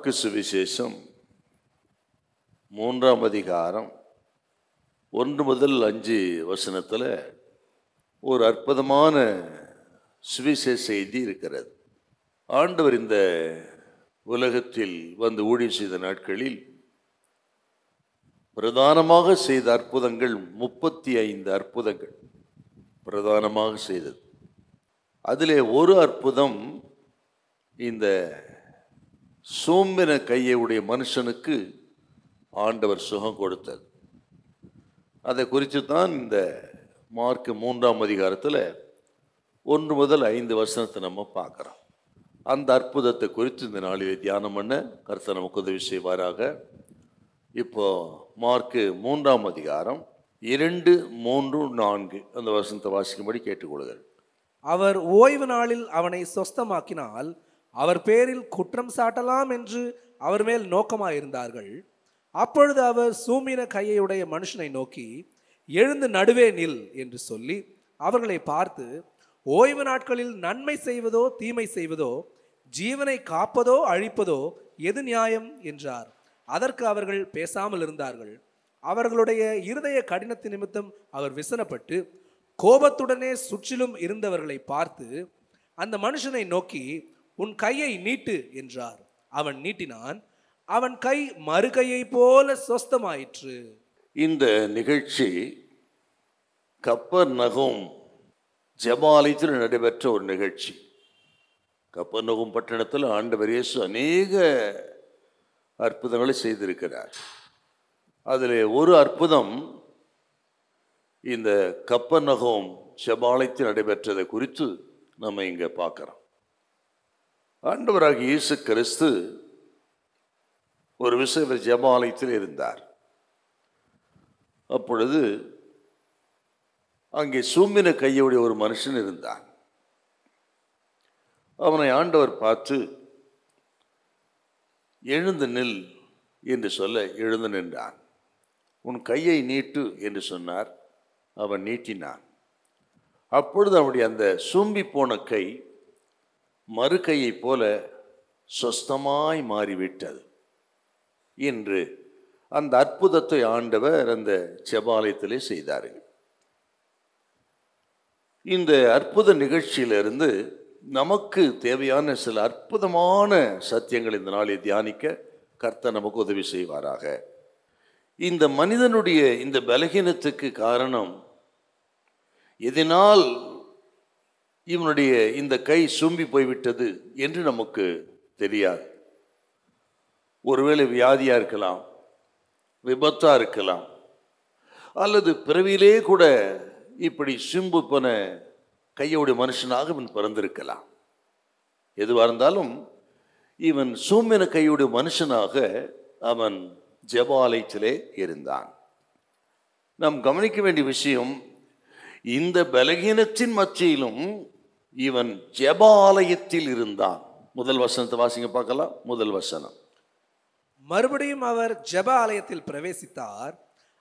Mark சுவிசேஷம் 3ஆம் அதிகாரம் 1 முதல் 5 வசனத்தில் ஒரு அற்புதமான சுவிசேஷ செய்தி இருக்கிறது. ஆண்டவர் இந்த உலகத்தில் வந்து ஊழியம் செய்த நாட்களில் பிரதானமாக செய்த அற்புதங்கள் 35 அற்புதங்கள் பிரதானமாக செய்தது. அதிலே ஒரு அற்புதம் இந்த சோம்பின கையை உடைய மனுஷனுக்கு ஆண்டவர் சுகம் கொடுத்தது. அதை குறித்து தான் இந்த மார்க் 3ஆம் அதிகாரத்தில் 1 முதல் 5 வசனத்தை நம்ம பார்க்குறோம். அந்த அற்புதத்தை குறித்து இந்த நாளிலே தியானம் பண்ண கர்த்தர் நமக்கு உதவி செய்வாராக. இப்போ மார்க் 3ஆம் அதிகாரம் 2, 3, 4 அந்த வசனத்தை வாசிக்கும்படி கேட்டுக்கொள்கிறேன். அவர் ஓய்வு நாளில் அவனை சொஸ்தமாக்கினால் அவர் பேரில் குற்றம் சாட்டலாம் என்று அவர் மேல் நோக்கமாயிருந்தார்கள். அப்பொழுது அவர் சூம்பின கையுடைய மனுஷனை நோக்கி, எழுந்து நடுவே நில் என்று சொல்லி அவர்களை பார்த்து, ஓய்வு நாட்களில் நன்மை செய்வதோ தீமை செய்வதோ, ஜீவனை காப்பதோ அழிப்பதோ எது நியாயம் என்றார். அதற்கு அவர்கள் பேசாமல் இருந்தார்கள். அவர்களுடைய இருதய கடினத்தின் நிமித்தம் அவர் விசனப்பட்டு கோபத்துடனே சுற்றிலும் இருந்தவர்களை பார்த்து அந்த மனுஷனை நோக்கி, உன் கையை நீட்டு என்றார். அவன் நீட்டினான். அவன் கை மறுகையை போல சொஸ்தமாயிற்று. இந்த நிகழ்ச்சி கப்பர்நகூம் ஜெபாலயத்தில் நடைபெற்ற ஒரு நிகழ்ச்சி. கப்பர்நகூம் பட்டணத்தில் ஆண்டவர் இயேசு அநேக அற்புதங்களை செய்திருக்கிறார். அதில் ஒரு அற்புதம் இந்த கப்பர்நகூம் ஜெபாலயத்தில் நடைபெற்றதை குறித்து நம்ம இங்கே பார்க்குறோம். ஆண்டவராகிய இயேசு கிறிஸ்து ஒரு விஷயம் ஜெபாலயத்தில் இருந்தார். அப்பொழுது அங்கே சூம்பின கையுடைய ஒரு மனுஷன் இருந்தான். அவனை ஆண்டவர் பார்த்து, எழுந்து நில் என்று சொல்ல எழுந்து நின்றான். உன் கையை நீட்டு என்று சொன்னார். அவன் நீட்டினான். அப்பொழுது அவனுடைய அந்த சூம்பி போன கை மறு கையை போல சொஸ்தமாய் மாறிவிட்டது என்று அந்த அற்புதத்தை ஆண்டவர் அந்த ஜெபாலயத்திலே செய்தார்கள். இந்த அற்புத நிகழ்ச்சியிலிருந்து நமக்கு தேவையான சில அற்புதமான சத்தியங்கள் இந்த நாளை தியானிக்க கர்த்தர் நமக்கு உதவி செய்வாராக. இந்த மனிதனுடைய இந்த பலகீனத்துக்கு காரணம் எதனால் இவனுடைய இந்த கை சும்பி போய்விட்டது என்று நமக்கு தெரியாது. ஒருவேளை வியாதியாக இருக்கலாம், விபத்தாக இருக்கலாம், அல்லது பிறவிலே கூட இப்படி சும்பு போன கையோடைய மனுஷனாக இவன் பிறந்திருக்கலாம். எதுவாக இருந்தாலும் இவன் சூம்பின கையுடைய மனுஷனாக அவன் ஜெபாலயத்திலே இருந்தான். நாம் கவனிக்க வேண்டிய விஷயம், இந்த பலகீனத்தின் மத்தியிலும் இவன் ஜெபாலயத்தில் இருந்தான். முதல் வசனத்தை வாசிங்க பார்க்கலாம். முதல் வசனம். மறுபடியும் அவர் ஜெப ஆலயத்தில் பிரவேசித்தார்.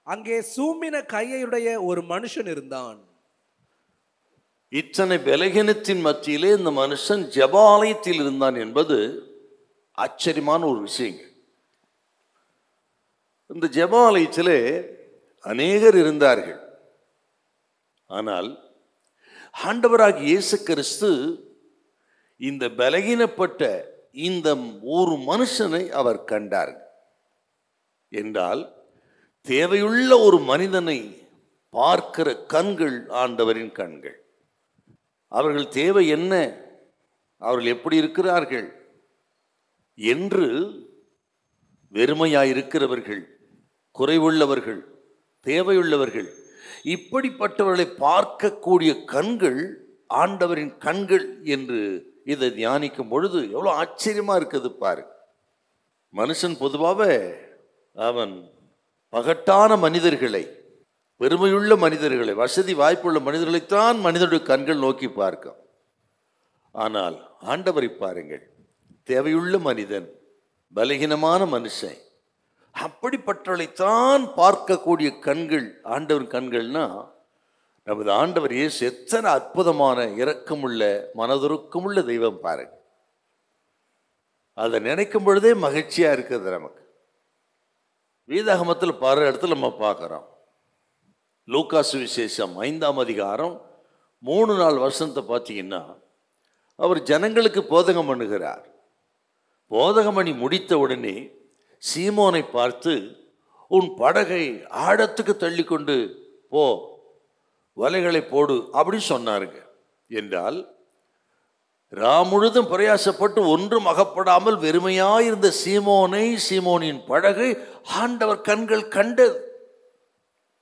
அங்கே சூம்பின கையுடைய ஒரு மனுஷன் இருந்தான். இத்தனை பலகீனத்தின் மத்தியிலே இந்த மனுஷன் ஜெபாலயத்தில் இருந்தான் என்பது ஆச்சரியமான ஒரு விஷயம். இந்த ஜெபாலயத்திலே அநேகர் இருந்தார்கள். ஆனால் ஆண்டவராகிய இயேசு கிறிஸ்து இந்த பலகீனப்பட்ட இந்த ஒரு மனுஷனை அவர் கண்டார் என்றால், தேவையுள்ள ஒரு மனிதனை பார்க்கிற கண்கள் ஆண்டவரின் கண்கள். அவர்கள் தேவை என்ன, அவர்கள் எப்படி இருக்கிறார்கள் என்று வெறுமையாயிருக்கிறவர்கள், குறைவுள்ளவர்கள், தேவையுள்ளவர்கள், இப்படிப்பட்டவர்களை பார்க்கக்கூடிய கண்கள் ஆண்டவரின் கண்கள் என்று இதை தியானிக்கும் பொழுது எவ்வளோ ஆச்சரியமா இருக்குது பாரு. மனுஷன் பொதுவாக அவன் பகட்டான மனிதர்களை, பெருமையுள்ள மனிதர்களை, வசதி வாய்ப்புள்ள மனிதர்களைத்தான் மனிதனுடைய கண்கள் நோக்கி பார்க்கும். ஆனால் ஆண்டவரை பாருங்கள், தேவையுள்ள மனிதன், பலகீனமான மனுஷன், அப்படிப்பட்டவளைத்தான் பார்க்கக்கூடிய கண்கள் ஆண்டவர் கண்கள்னா, நமது ஆண்டவர் இயேசு எத்தனை அற்புதமான இரக்கமுள்ள மனதுருக்கமுள்ள தெய்வம் பாருங்க. அதை நினைக்கும் பொழுதே மகிழ்ச்சியா இருக்குது நமக்கு. வேதாகமத்தில் பல இடத்துல நம்ம பார்க்குறோம். லூக்கா சுவிசேஷம் 5ஆம் அதிகாரம் 3-4 வருஷத்தை பார்த்தீங்கன்னா, அவர் ஜனங்களுக்கு போதகம் பண்ணுகிறார். போதகம் பண்ணி முடித்த உடனே சீமோனை பார்த்து, உன் படகை ஆழத்துக்கு தள்ளி கொண்டு போ, வலைகளை போடு அப்படி சொன்னாருங்க. என்றால் முழுதும் பிரயாசப்பட்டு ஒன்றும் அகப்படாமல் வெறுமையாயிருந்த சீமோனின் படகை ஆண்டவர் கண்கள் கண்டது.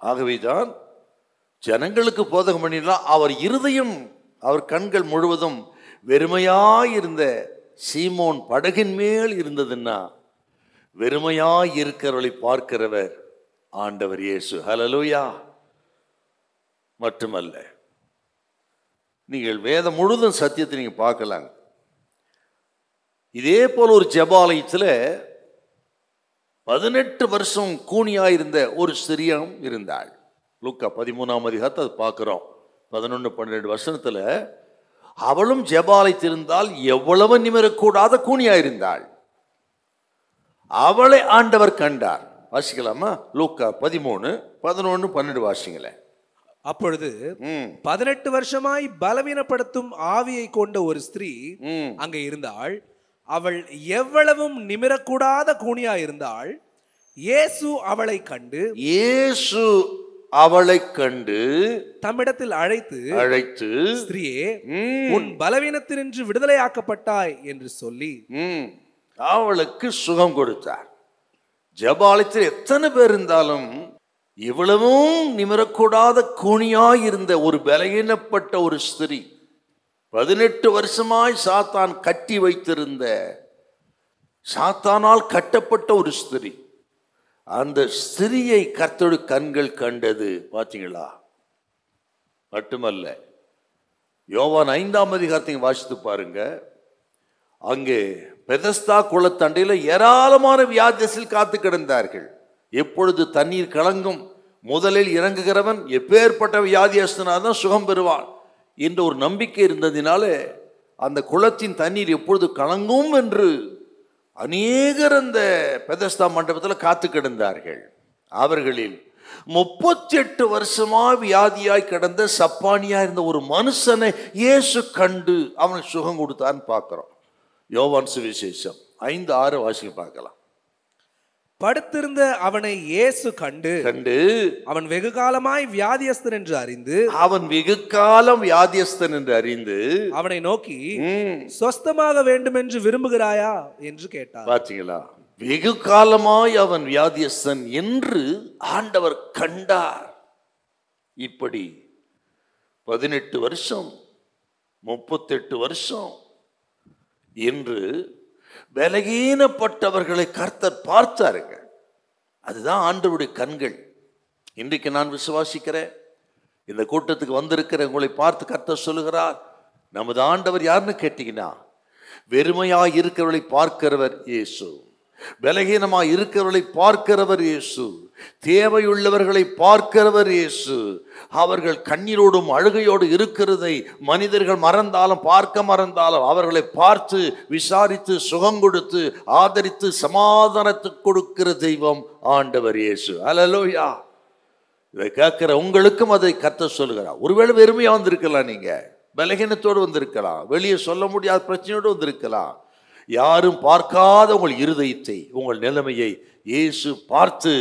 ஆகவேதான் ஜனங்களுக்கு போதகம் பண்ணிடலாம், அவர் இருதயம், அவர் கண்கள் முழுவதும் வெறுமையாயிருந்த சீமோன் படகின் மேல் இருந்ததுன்னா, வெறுமையாய் இருக்கிறவர்களை பார்க்கிறவர் ஆண்டவர் இயேசு. ஹல்லேலூயா. மட்டுமல்ல, நீங்கள் வேதம் முழுதும் சத்தியத்தை நீங்க பார்க்கலாங்க. இதே போல ஒரு ஜெபாலயத்தில் 18 வருஷம் கூனியாயிருந்த ஒரு ஸ்திரியம் இருந்தாள். லூக்கா 13ஆம் அதிகாரத்தை அது பார்க்கிறோம். 11-12 வருஷத்துல அவளும் ஜெபாலயத்திருந்தால் எவ்வளவு நிமிரக்கூடாத கூனியாயிருந்தாள். அவளை ஆண்டவர் கண்டார். வாசிக்கலாமா? லூக்கா 13:11-12 வாசிங்களேன். அப்பொழுது 18 வருஷமாய் பலவீனப்படுத்தும் ஆவியை கொண்ட ஒரு ஸ்திரீ அங்கே இருந்தாள். அவள் எவ்வளவும் நிமிரக்கூடாத கூனியா இருந்தாள். இயேசு அவளை கண்டு தம்மிடத்தில் அழைத்து ஸ்திரீயே, உன் பலவீனத்தினின்று விடுதலையாக்கப்பட்டாய் என்று சொல்லி அவளுக்கு சுகம் கொடுத்தார். ஜெபாலயத்தில் எத்தனை பேர் இருந்தாலும் இவ்வளவும் நிமிரக்கூடாத கூனியாயிருந்த ஒரு பலகீனப்பட்ட ஒரு ஸ்திரீ, 18 வருஷமாய் சாத்தான் கட்டி வைத்திருந்த, சாத்தானால் கட்டப்பட்ட ஒரு ஸ்திரீ, அந்த ஸ்திரியை கர்த்தருடைய கண்கள் கண்டது. பார்த்தீங்களா? மட்டுமல்ல, யோவான் 5ஆம் அதிகாரத்தை வாசித்து பாருங்க. அங்கே பெதஸ்தா குளத்தண்டையில் ஏராளமான வியாதியத்தில் காத்து கிடந்தார்கள். எப்பொழுது தண்ணீர் கலங்கும், முதலில் இறங்குகிறவன் எப்பேற்பட்ட வியாதியஸ்தனாதான் சுகம் பெறுவான் என்ற ஒரு நம்பிக்கை இருந்ததினால அந்த குளத்தின் தண்ணீர் எப்பொழுது கலங்கும் என்று அநேகர் அந்த பெதஸ்தா மண்டபத்தில் காத்து கிடந்தார்கள். அவர்களில் 38 வருஷமா வியாதியாய் கிடந்த சப்பானியா இருந்த ஒரு மனுஷனை இயேசு கண்டு அவனுக்கு சுகம் கொடுத்தான்னு பார்க்கிறோம். யோவான் சுவிசேஷம் 5:6 வாசிக்க பார்க்கலாம். படுத்திருந்த அவனை இயேசு கண்டு அவன் வெகு காலமாய் வியாதியஸ்தன் என்று அறிந்து அவனை நோக்கி, சொஸ்தமாக வேண்டும் என்று விரும்புகிறாயா என்று கேட்டார். பாத்தீங்களா? வெகு காலமாய் அவன் வியாதியஸ்தன் என்று ஆண்டவர் கண்டார். இப்படி 18 வருஷம் 38 வருஷம் என்று பலகீனப்பட்டவர்களை கர்த்தர் பார்த்தாருங்க. அதுதான் ஆண்டவருடைய கண்கள். இன்றைக்கு நான் விசுவாசிக்கிறேன், இந்த கூட்டத்துக்கு வந்திருக்கிற உங்களை பார்த்து கர்த்தர் சொல்லுகிறார், நமது ஆண்டவர் யாருன்னு கேட்டீங்கன்னா, வெறுமையாய் இருக்கிறவர்களை பார்க்கிறவர் இயேசு, பலகீனமாய் இருக்கிறவர்களை பார்க்கிறவர் இயேசு, தேவையுள்ளவர்களை பார்க்கிறவர் இயேசு. அவர்கள் கண்ணீரோடும் அழுகையோடு இருக்கிறதை மனிதர்கள் மறந்தாலும் பார்க்க மறந்தாலும் அவர்களை பார்த்து விசாரித்து சுகம் கொடுத்து ஆதரித்து சமாதானத்தை கொடுக்கிற தெய்வம் ஆண்டவர் இயேசு. அல்லேலூயா. இதை கேட்கிற உங்களுக்கும் அதை கர்த்தர் சொல்லுகிறார். ஒருவேளை வெறுமையா வந்திருக்கலாம், நீங்க பலகீனத்தோடு வந்திருக்கலாம், வெளியே சொல்ல முடியாத பிரச்சனையோடு வந்திருக்கலாம். யாரும் பார்க்காத உங்கள் இருதயத்தை, உங்கள் நிலைமையை இயேசு பார்த்து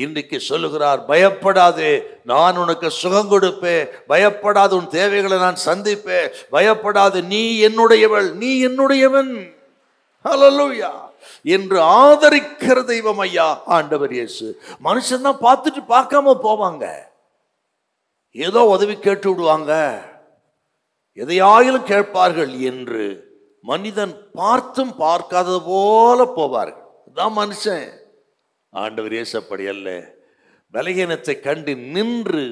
இன்றைக்கு சொல்லுகிறார், பயப்படாதே, நான் உனக்கு சுகம் கொடுப்பேன், பயப்படாத, உன் தேவைகளை நான் சந்திப்பேன், பயப்படாது, நீ என்னுடையவள், நீ என்னுடையவன், ஹல்லேலூயா என்று ஆதரிக்கிற தெய்வம் ஐயா ஆண்டவர் இயேசு. மனுஷன் தான் பார்த்துட்டு பார்க்காம போவாங்க, ஏதோ உதவி கேட்டு விடுவாங்க, எதையாயிலும் கேட்பார்கள் என்று மனிதன் பார்த்தும் பார்க்காதது போல போவார்கள். அதான் மனுஷன். ஆண்டவர் இயேசு அப்படி அல்ல. பலகீனத்தை கண்டு நின்று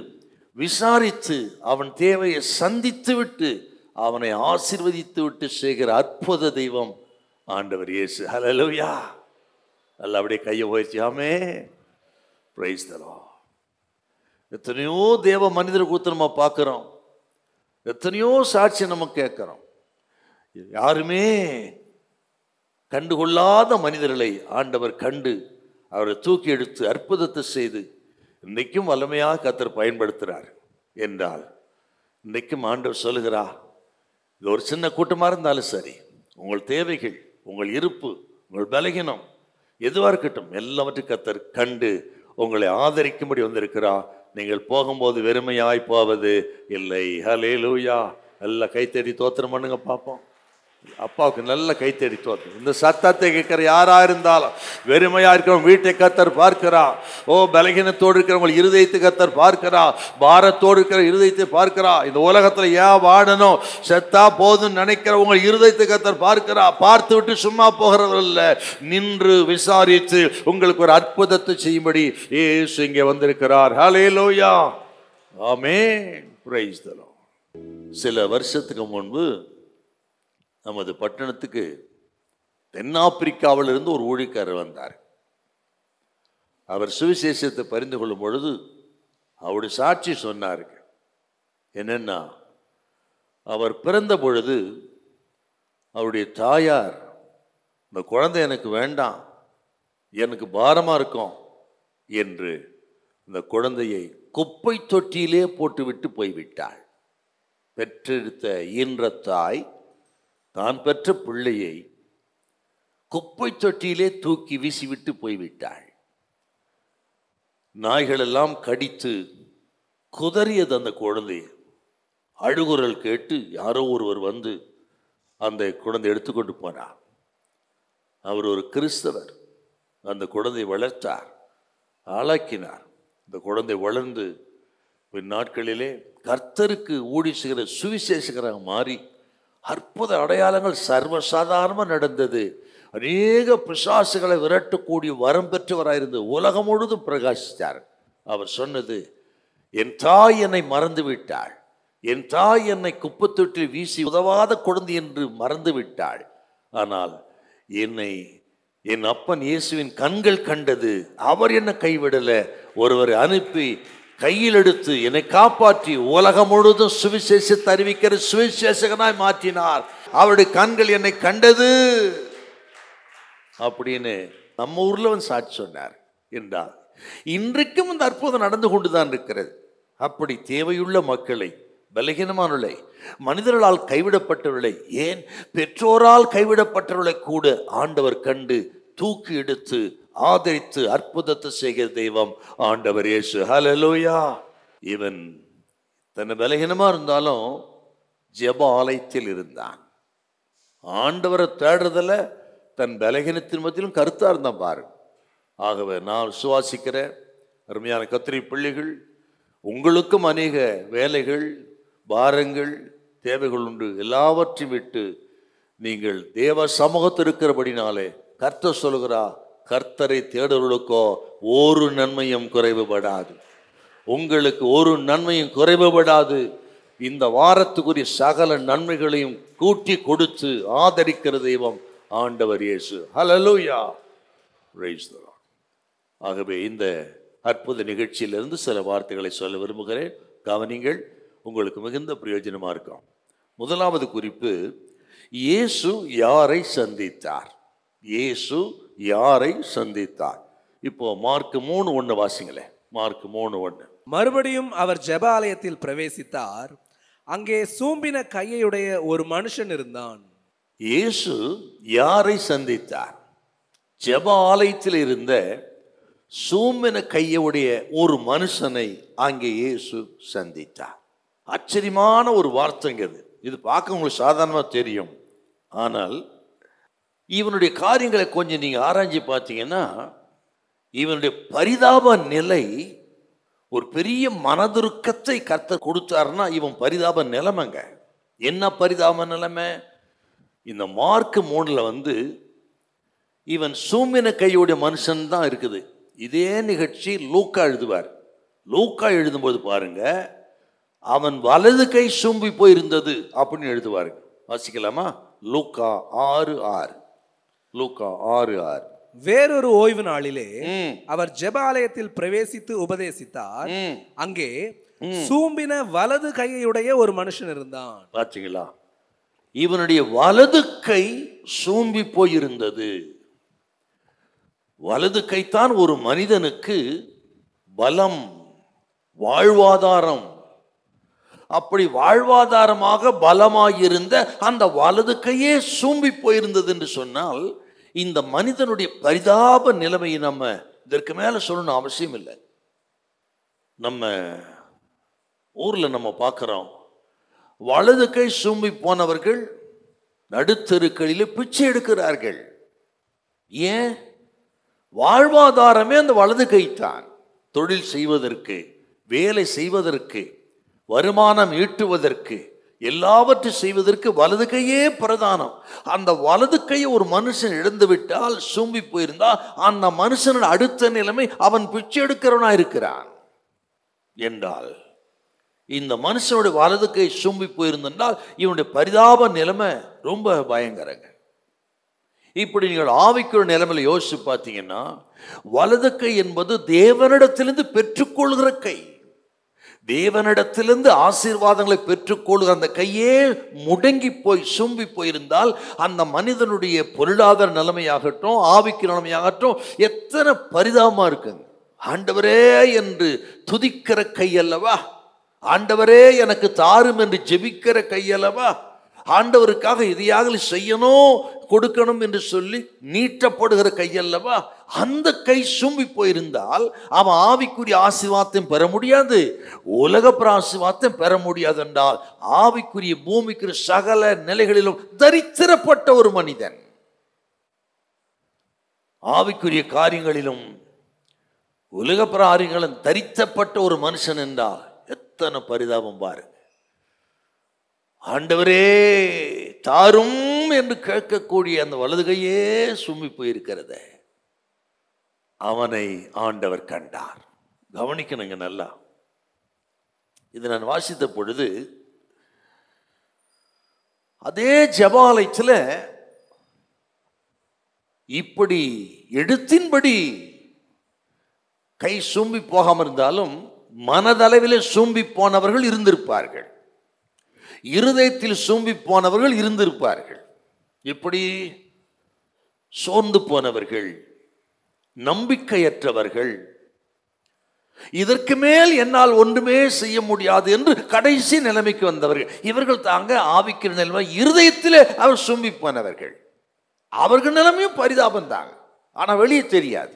விசாரித்து அவன் தேவையை சந்தித்து விட்டு அவனை ஆசீர்வதித்து விட்டு செய்கிற அற்புத தெய்வம் ஆண்டவர் இயேசு. ஹல்லேலூயா. அல்ல அப்படியே கையை உயர்த்தியாமே. Price the Lord. எத்தனையோ தேவ மனிதரை குறித்து நம்ம பார்க்கிறோம், எத்தனையோ சாட்சி நம்ம கேட்கிறோம். யாருமே கண்டுகொள்ளாத மனிதர்களை ஆண்டவர் கண்டு அவரை தூக்கி எடுத்து அற்புதத்தை செய்து இன்றைக்கும் வல்லமையாக கர்த்தர் பயன்படுத்துகிறார் என்றால், இன்றைக்கும் ஆண்டவர் சொல்லுகிறார், இது ஒரு சின்ன கூட்டமாக இருந்தாலும் சரி, உங்கள் தேவைகள், உங்கள் இருப்பு, உங்கள் பலகீனம் எதுவாக இருக்கட்டும், எல்லாவற்றையும் கர்த்தர் கண்டு உங்களை ஆதரிக்கும்படி வந்திருக்கிறார். நீங்கள் போகும்போது வெறுமையாய் போவது இல்லை. ஹல்லேலூயா. நல்ல கைத்தடி தோத்திரம் பண்ணுங்க பார்ப்போம். அப்பாவுக்கு நல்ல கைத்தடி தோத்திரம். இந்த சத்தத்தை கேட்கிற யாரா இருந்தாலும், வெறுமையா இருக்கிறவங்க வீட்டை கர்த்தர் பார்க்கிறா. ஓ, பலகீனத்தோடு இருக்கிறவங்க இருதயத்தை கர்த்தர் பார்க்கிறா. பாரத்தோடு இருக்கிற இருதயத்தை பார்க்கிறா. இந்த உலகத்துல ஏன் வாடணும், செத்தா போதும் நினைக்கிறவங்க இருதயத்தை கர்த்தர் பார்க்கிறா. பார்த்து விட்டு சும்மா போகிறவர்கள் நின்று விசாரித்து உங்களுக்கு ஒரு அற்புதத்தை செய்யும்படி இயேசு இங்கே வந்திருக்கிறார். Hallelujah. Amen. Praise the Lord. சில வருஷத்துக்கு முன்பு நமது பட்டணத்துக்கு தென்னாப்பிரிக்காவிலிருந்து ஒரு ஊழியக்காரர் வந்தார். அவர் சுவிசேஷத்தை பரிந்து கொள்ளும் பொழுது அவருடைய சாட்சி சொன்னார். என்னன்னா, அவர் பிறந்த பொழுது அவருடைய தாயார், இந்த குழந்தை எனக்கு வேண்டாம், எனக்கு பாரமா இருக்கும் என்று இந்த குழந்தையை குப்பை தொட்டியிலே போட்டுவிட்டு போய்விட்டாள். பெற்றெடுத்த ஈன்ற தாய் தான் பெற்ற பிள்ளையை குப்பை தொட்டியிலே தூக்கி வீசிவிட்டு போய்விட்டாள். நாய்கள் எல்லாம் கடித்து குதறியது அந்த குழந்தை. அழுகுரல் கேட்டு யாரோ ஒருவர் வந்து அந்த குழந்தை எடுத்துக்கொண்டு போனார். அவர் ஒரு கிறிஸ்தவர். அந்த குழந்தை வளர்த்தார், ஆளாக்கினார். இந்த குழந்தை வளர்ந்து பின் நாட்களிலே கர்த்தருக்கு ஊழி செய்கிற சுவிசேஷகராக மாறி அற்புத அடையாளங்கள் சர்வசாதாரணமாக நடந்தது. அநேக பிசாசுகளை விரட்டக்கூடிய வரம் பெற்றவராயிருந்து உலகம் முழுதும் பிரகாசித்தார். அவர் சொன்னது, என் தாய் என்னை மறந்து விட்டாள், என் தாய் என்னை குப்பத்தொட்டில் வீசி உதவாத குழந்தை என்று மறந்து விட்டாள். ஆனால் என்னை என் அப்பன் இயேசுவின் கண்கள் கண்டது. அவர் என்னை கைவிடல, ஒருவரை அனுப்பி கையில் எடுத்து என்னை காப்பாற்றி உலகம் முழுவதும் சுவிசேஷத்தை அறிவிக்கிற சுவிசேஷகனாய் மாற்றினார். அவருடைய கண்கள் என்னை கண்டது அப்படின்னு நம்ம ஊர்ல வந்து சாட்சி சொன்னார் என்றார். இன்றைக்கும் இந்த அற்புதம் நடந்து கொண்டுதான் இருக்கிறது. அப்படி தேவையுள்ள மக்களை, பலகீனமானவர்களை, மனிதர்களால் கைவிடப்பட்டவர்களை, ஏன் பெற்றோரால் கைவிடப்பட்டவர்களை கூட ஆண்டவர் கண்டு தூக்கி எடுத்து ஆதரித்து அற்புதத்தை செய்கிற தெய்வம் ஆண்டவர் இயேசு. ஹல்லேலூயா. இவன் தன்னை பலகீனமா இருந்தாலும் ஜெப ஆலயத்தில் இருந்தான். ஆண்டவரை தேடுறதில் தன் பலகீனத்தின் மத்தியிலும் கருத்தா இருந்தான் பாரு. ஆகவே நான் விசுவாசிக்கிற அருமையான கர்த்தருடைய பிள்ளைகள், உங்களுக்கும் அநேக வேலைகள், பாரங்கள், தேவைகள் உண்டு. எல்லாவற்றையும் விட்டு நீங்கள் தேவ சமூகத்தில் இருக்கிறபடினாலே கர்த்தர் சொல்கிறா, கர்த்தரை தேடுவர்களுக்கோ ஒரு நன்மையும் குறைவுபடாது. உங்களுக்கு ஒரு நன்மையும் குறைவுபடாது. இந்த வாரத்துக்குரிய சகல நன்மைகளையும் கூட்டி கொடுத்து ஆதரிக்கிற தெய்வம் ஆண்டவர் Yesu. Hallelujah. Praise the Lord. ஆகவே இந்த அற்புத நிகழ்ச்சியிலிருந்து சில வார்த்தைகளை சொல்ல விரும்புகிறேன். கவனிங்கள், உங்களுக்கு மிகுந்த பிரயோஜனமா இருக்கும். முதலாவது குறிப்பு, இயேசு யாரை சந்தித்தார்? இயேசு யாரை சந்தித்தார்? இப்போ மார்க் 3:1 வாசிங்களே. மார்க் 3:1. மறுபடியும் அவர் ஜெப ஆலயத்தில் பிரவேசித்தார். அங்கே சூம்பின கையுடைய ஒரு மனுஷன் இருந்தான். இயேசு யாரை சந்தித்தார்? ஜெப ஆலயத்தில் இருந்த சூம்பின கையுடைய ஒரு மனுஷனை அங்கே இயேசு சந்தித்தார். ஆச்சரியமான ஒரு வார்த்தைங்கிறது. இது பார்க்க உங்களுக்கு சாதாரணமாக தெரியும். ஆனால் இவனுடைய காரியங்களை கொஞ்சம் நீங்க ஆராய்ச்சி பார்த்தீங்கன்னா, இவனுடைய பரிதாப நிலை ஒரு பெரிய மனதுருக்கத்தை கர்த்தர் கொடுத்தாருன்னா, இவன் பரிதாப நிலைமைங்க. என்ன பரிதாப நிலைமை? இந்த மார்க் 3 வந்து இவன் சூம்பின கையுடைய மனுஷன் தான் இருக்குது. இதே நிகழ்ச்சி லூக்கா எழுதுவார். லூக்கா எழுதும்போது பாருங்க, அவன் வலது கை சூம்பி போயிருந்தது அப்படின்னு எழுதுவாரு. வாசிக்கலாமா? லூக்கா 6:6. லூக்கா 6:6. வேறொரு ஓய்வு நாளிலே அவர் ஜெப ஆலயத்தில் பிரவேசித்து உபதேசித்தார். அங்கே சூம்பின வலது கையுடைய ஒரு மனுஷன் இருந்தான். பாத்தீங்களா? இவனுடைய வலது கை சூம்பி போயிருந்தது. வலது கைத்தான் ஒரு மனிதனுக்கு பலம், வாழ்வாதாரம். அப்படி வாழ்வாதாரமாக பலமாயிருந்த அந்த வலது கையே சூம்பி போயிருந்தது என்று சொன்னால், இந்த மனிதனுடைய பரிதாப நிலைமையை நம்ம இதற்கு மேல சொல்லணும் அவசியம் இல்லை. நம்ம ஊர்ல நம்ம பார்க்கிறோம், வலது கை சூம்பி போனவர்கள் நடுத்தெருக்களிலே பிச்சை எடுக்கிறார்கள். ஏன்? வாழ்வாதாரமே அந்த வலது கைத்தான். தொழில் செய்வதற்கு, வேலை செய்வதற்கு, வருமானம் ஈட்டுவதற்கு, எல்லாவற்றையும் செய்வதற்கு வலது கையே பிரதானம். அந்த வலது கையை ஒரு மனுஷன் இழந்து விட்டால், சூம்பி போயிருந்தால், அந்த மனுஷனோட அடுத்த நிலைமை அவன் பிச்சை எடுக்கிறவனா இருக்கிறான் என்றால், இந்த மனுஷனுடைய வலது கை சூம்பி போயிருந்தால் இவனுடைய பரிதாப நிலைமை ரொம்ப பயங்கரங்க. இப்படி நீங்கள் ஆவிக்குற நிலைமையில யோசிச்சு பார்த்தீங்கன்னா, வலது கை என்பது தேவனிடத்திலிருந்து பெற்றுக்கொள்கிற கை. தேவனிடத்திலிருந்து ஆசீர்வாதங்களை பெற்றுக்கொள்கிற அந்த கையே முடங்கி போய் சூம்பி போயிருந்தால், அந்த மனிதனுடைய பொருளாதார நிலைமையாகட்டும், ஆவிக்கு நிலைமையாகட்டும் எத்தனை பரிதாபமா இருக்குங்க. ஆண்டவரே என்று துதிக்கிற கை அல்லவா, ஆண்டவரே எனக்கு தாரும் என்று ஜெபிக்கிற கை அல்லவா, ஆண்டவருக்காக எதையாக செய்யணும் கொடுக்கணும் என்று சொல்லி நீட்டப்படுகிற கையல்லவா, அந்த கை சூம்பி போயிருந்தால் அவன் ஆவிக்குரிய ஆசீர்வாதத்தையும் பெற முடியாது, உலக ஆசீர்வாதத்தையும் பெற முடியாது. என்றால் ஆவிக்குரிய பூமிக்குரிய சகல நிலைகளிலும் தரித்திரப்பட்ட ஒரு மனிதன், ஆவிக்குரிய காரியங்களிலும் உலக காரியங்களும் தரித்தப்பட்ட ஒரு மனுஷன் என்றால் எத்தனை பரிதாபம் பாருங்க. ஆண்டவரே தாரும் என்று கேட்கக்கூடிய அந்த வலது கையே சும்மி போயிருக்கிறத அவனை ஆண்டவர் கண்டார். கவனிக்கணுங்க நல்லா. இது நான் வாசித்த பொழுது, அதே ஜெபாலயத்தில் இப்படி எடுத்தின்படி கை சூம்பி போகாமல் இருந்தாலும் மனதளவிலே சூம்பி போனவர்கள் இருந்திருப்பார்கள், இருதயத்தில் சூம்பி போனவர்கள் இருந்திருப்பார்கள். இப்படி சோர்ந்து போனவர்கள், நம்பிக்கையற்றவர்கள், இதற்கு மேல் என்னால் ஒன்றுமே செய்ய முடியாது என்று கடைசி நிலைமைக்கு வந்தவர்கள் இவர்கள் தாங்க. ஆவிக்கிற நிலைமை இருதயத்திலே அவர் சூம்பி போனவர்கள். அவர்கள் நிலைமையும் பரிதாபம் தாங்க, ஆனால் வெளியே தெரியாது.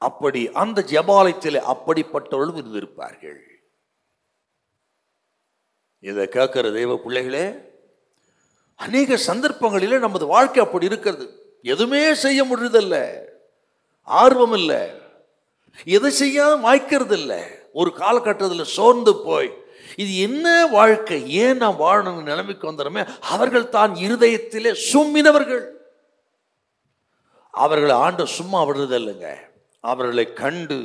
அப்படி அந்த ஜெபாலயத்தில் அப்படிப்பட்டவர்களும் இருந்திருப்பார்கள். இதை கேட்கிற தெய்வ பிள்ளைகளே, அநேக சந்தர்ப்பங்களிலே நமது வாழ்க்கை அப்படி இருக்கிறது. எதுவுமே செய்ய முடியறதில்ல, ஆர்வம் இல்லை, எதை செய்யாத வாய்க்கிறது இல்லை. ஒரு காலகட்டத்தில் சோர்ந்து போய் இது என்ன வாழ்க்கை, ஏன் நாம் வாழணும் நிலைமைக்கு வந்துடுமே. அவர்கள் தான் இருதயத்திலே சும்மினவர்கள். அவர்களை ஆண்டு சும்மா விடுறதில்லைங்க. அவர்களை கண்டு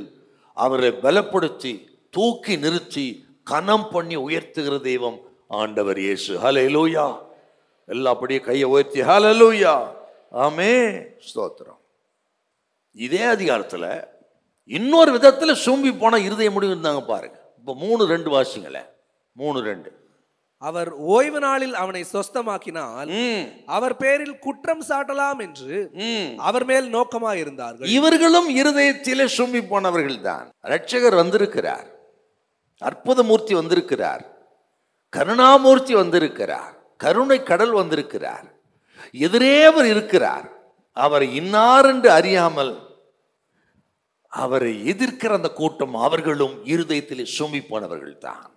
அவர்களை பலப்படுத்தி தூக்கி நிறுத்தி கனம் பண்ணி உயர்த்துகிற தெய்வம் ஆண்டவர் இயேசு. ஹல்லேலூயா. எல்லாம் அப்படியே கையை உயர்த்தி ஹல்லேலூயா, ஆமென், ஸ்தோத்திரம். இதே அதிகாரத்தில் இன்னொரு விதத்தில் சூம்பி போன இருதய முடிவு இருந்தாங்க பாருங்க. இப்போ 3:2 வாசிங்களேன். 3:2. அவர் ஓய்வு நாளில் அவனை சொஸ்தமாக்கினால் அவர் பேரில் குற்றம் சாட்டலாம் என்று அவர் மேல் நோக்கமாயிருந்தார்கள். இவர்களும் இருதயத்திலே சூம்பி போனவர்கள் தான். இரட்சகர் வந்திருக்கிறார், அற்புத மூர்த்தி வந்திருக்கிறார், கருணாமூர்த்தி வந்திருக்கிறார், கருணை கடல் வந்திருக்கிறார், எதிரே அவர் இருக்கிறார். அவரை இன்னார் என்று அறியாமல் அவரை எதிர்க்கிற அந்த கூட்டம் அவர்களும் இருதயத்திலே சூம்பி போனவர்கள் தான்.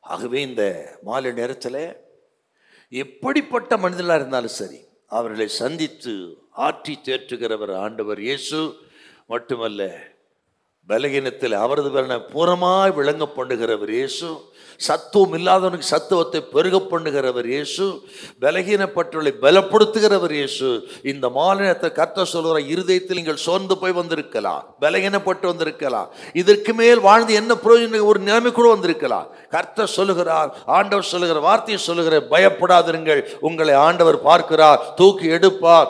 ஆகவே இந்த மாலை நேரத்தில் எப்படிப்பட்ட மனிதர்களாக இருந்தாலும் சரி, அவர்களை சந்தித்து ஆற்றி தேற்றுகிறவர் ஆண்டவர் இயேசு மட்டுமல்ல, பலகீனத்தில் அவரது பலனை பூரமாய் விளங்க பண்ணுகிறவர் இயேசு, சத்துவம் இல்லாதவனுக்கு சத்துவத்தை பெருக பண்ணுகிறவர் இயேசு, பலகீனப்பட்டவர்களை பலப்படுத்துகிறவர் இயேசு. இந்த மாநிலத்தை கர்த்தர் சொல்கிற, இருதயத்தில் நீங்கள் சோர்ந்து போய் வந்திருக்கலாம், பலகீனப்பட்டு வந்திருக்கலாம், இதற்கு மேல் வாழ்ந்து என்ன பிரயோஜனம் ஒரு நிலைமை கூட வந்திருக்கலாம். கர்த்தர் சொல்லுகிறார், ஆண்டவர் சொல்லுகிற வார்த்தையை சொல்லுகிற, பயப்படாதிருங்கள், உங்களை ஆண்டவர் பார்க்கிறார், தூக்கி எடுப்பார்,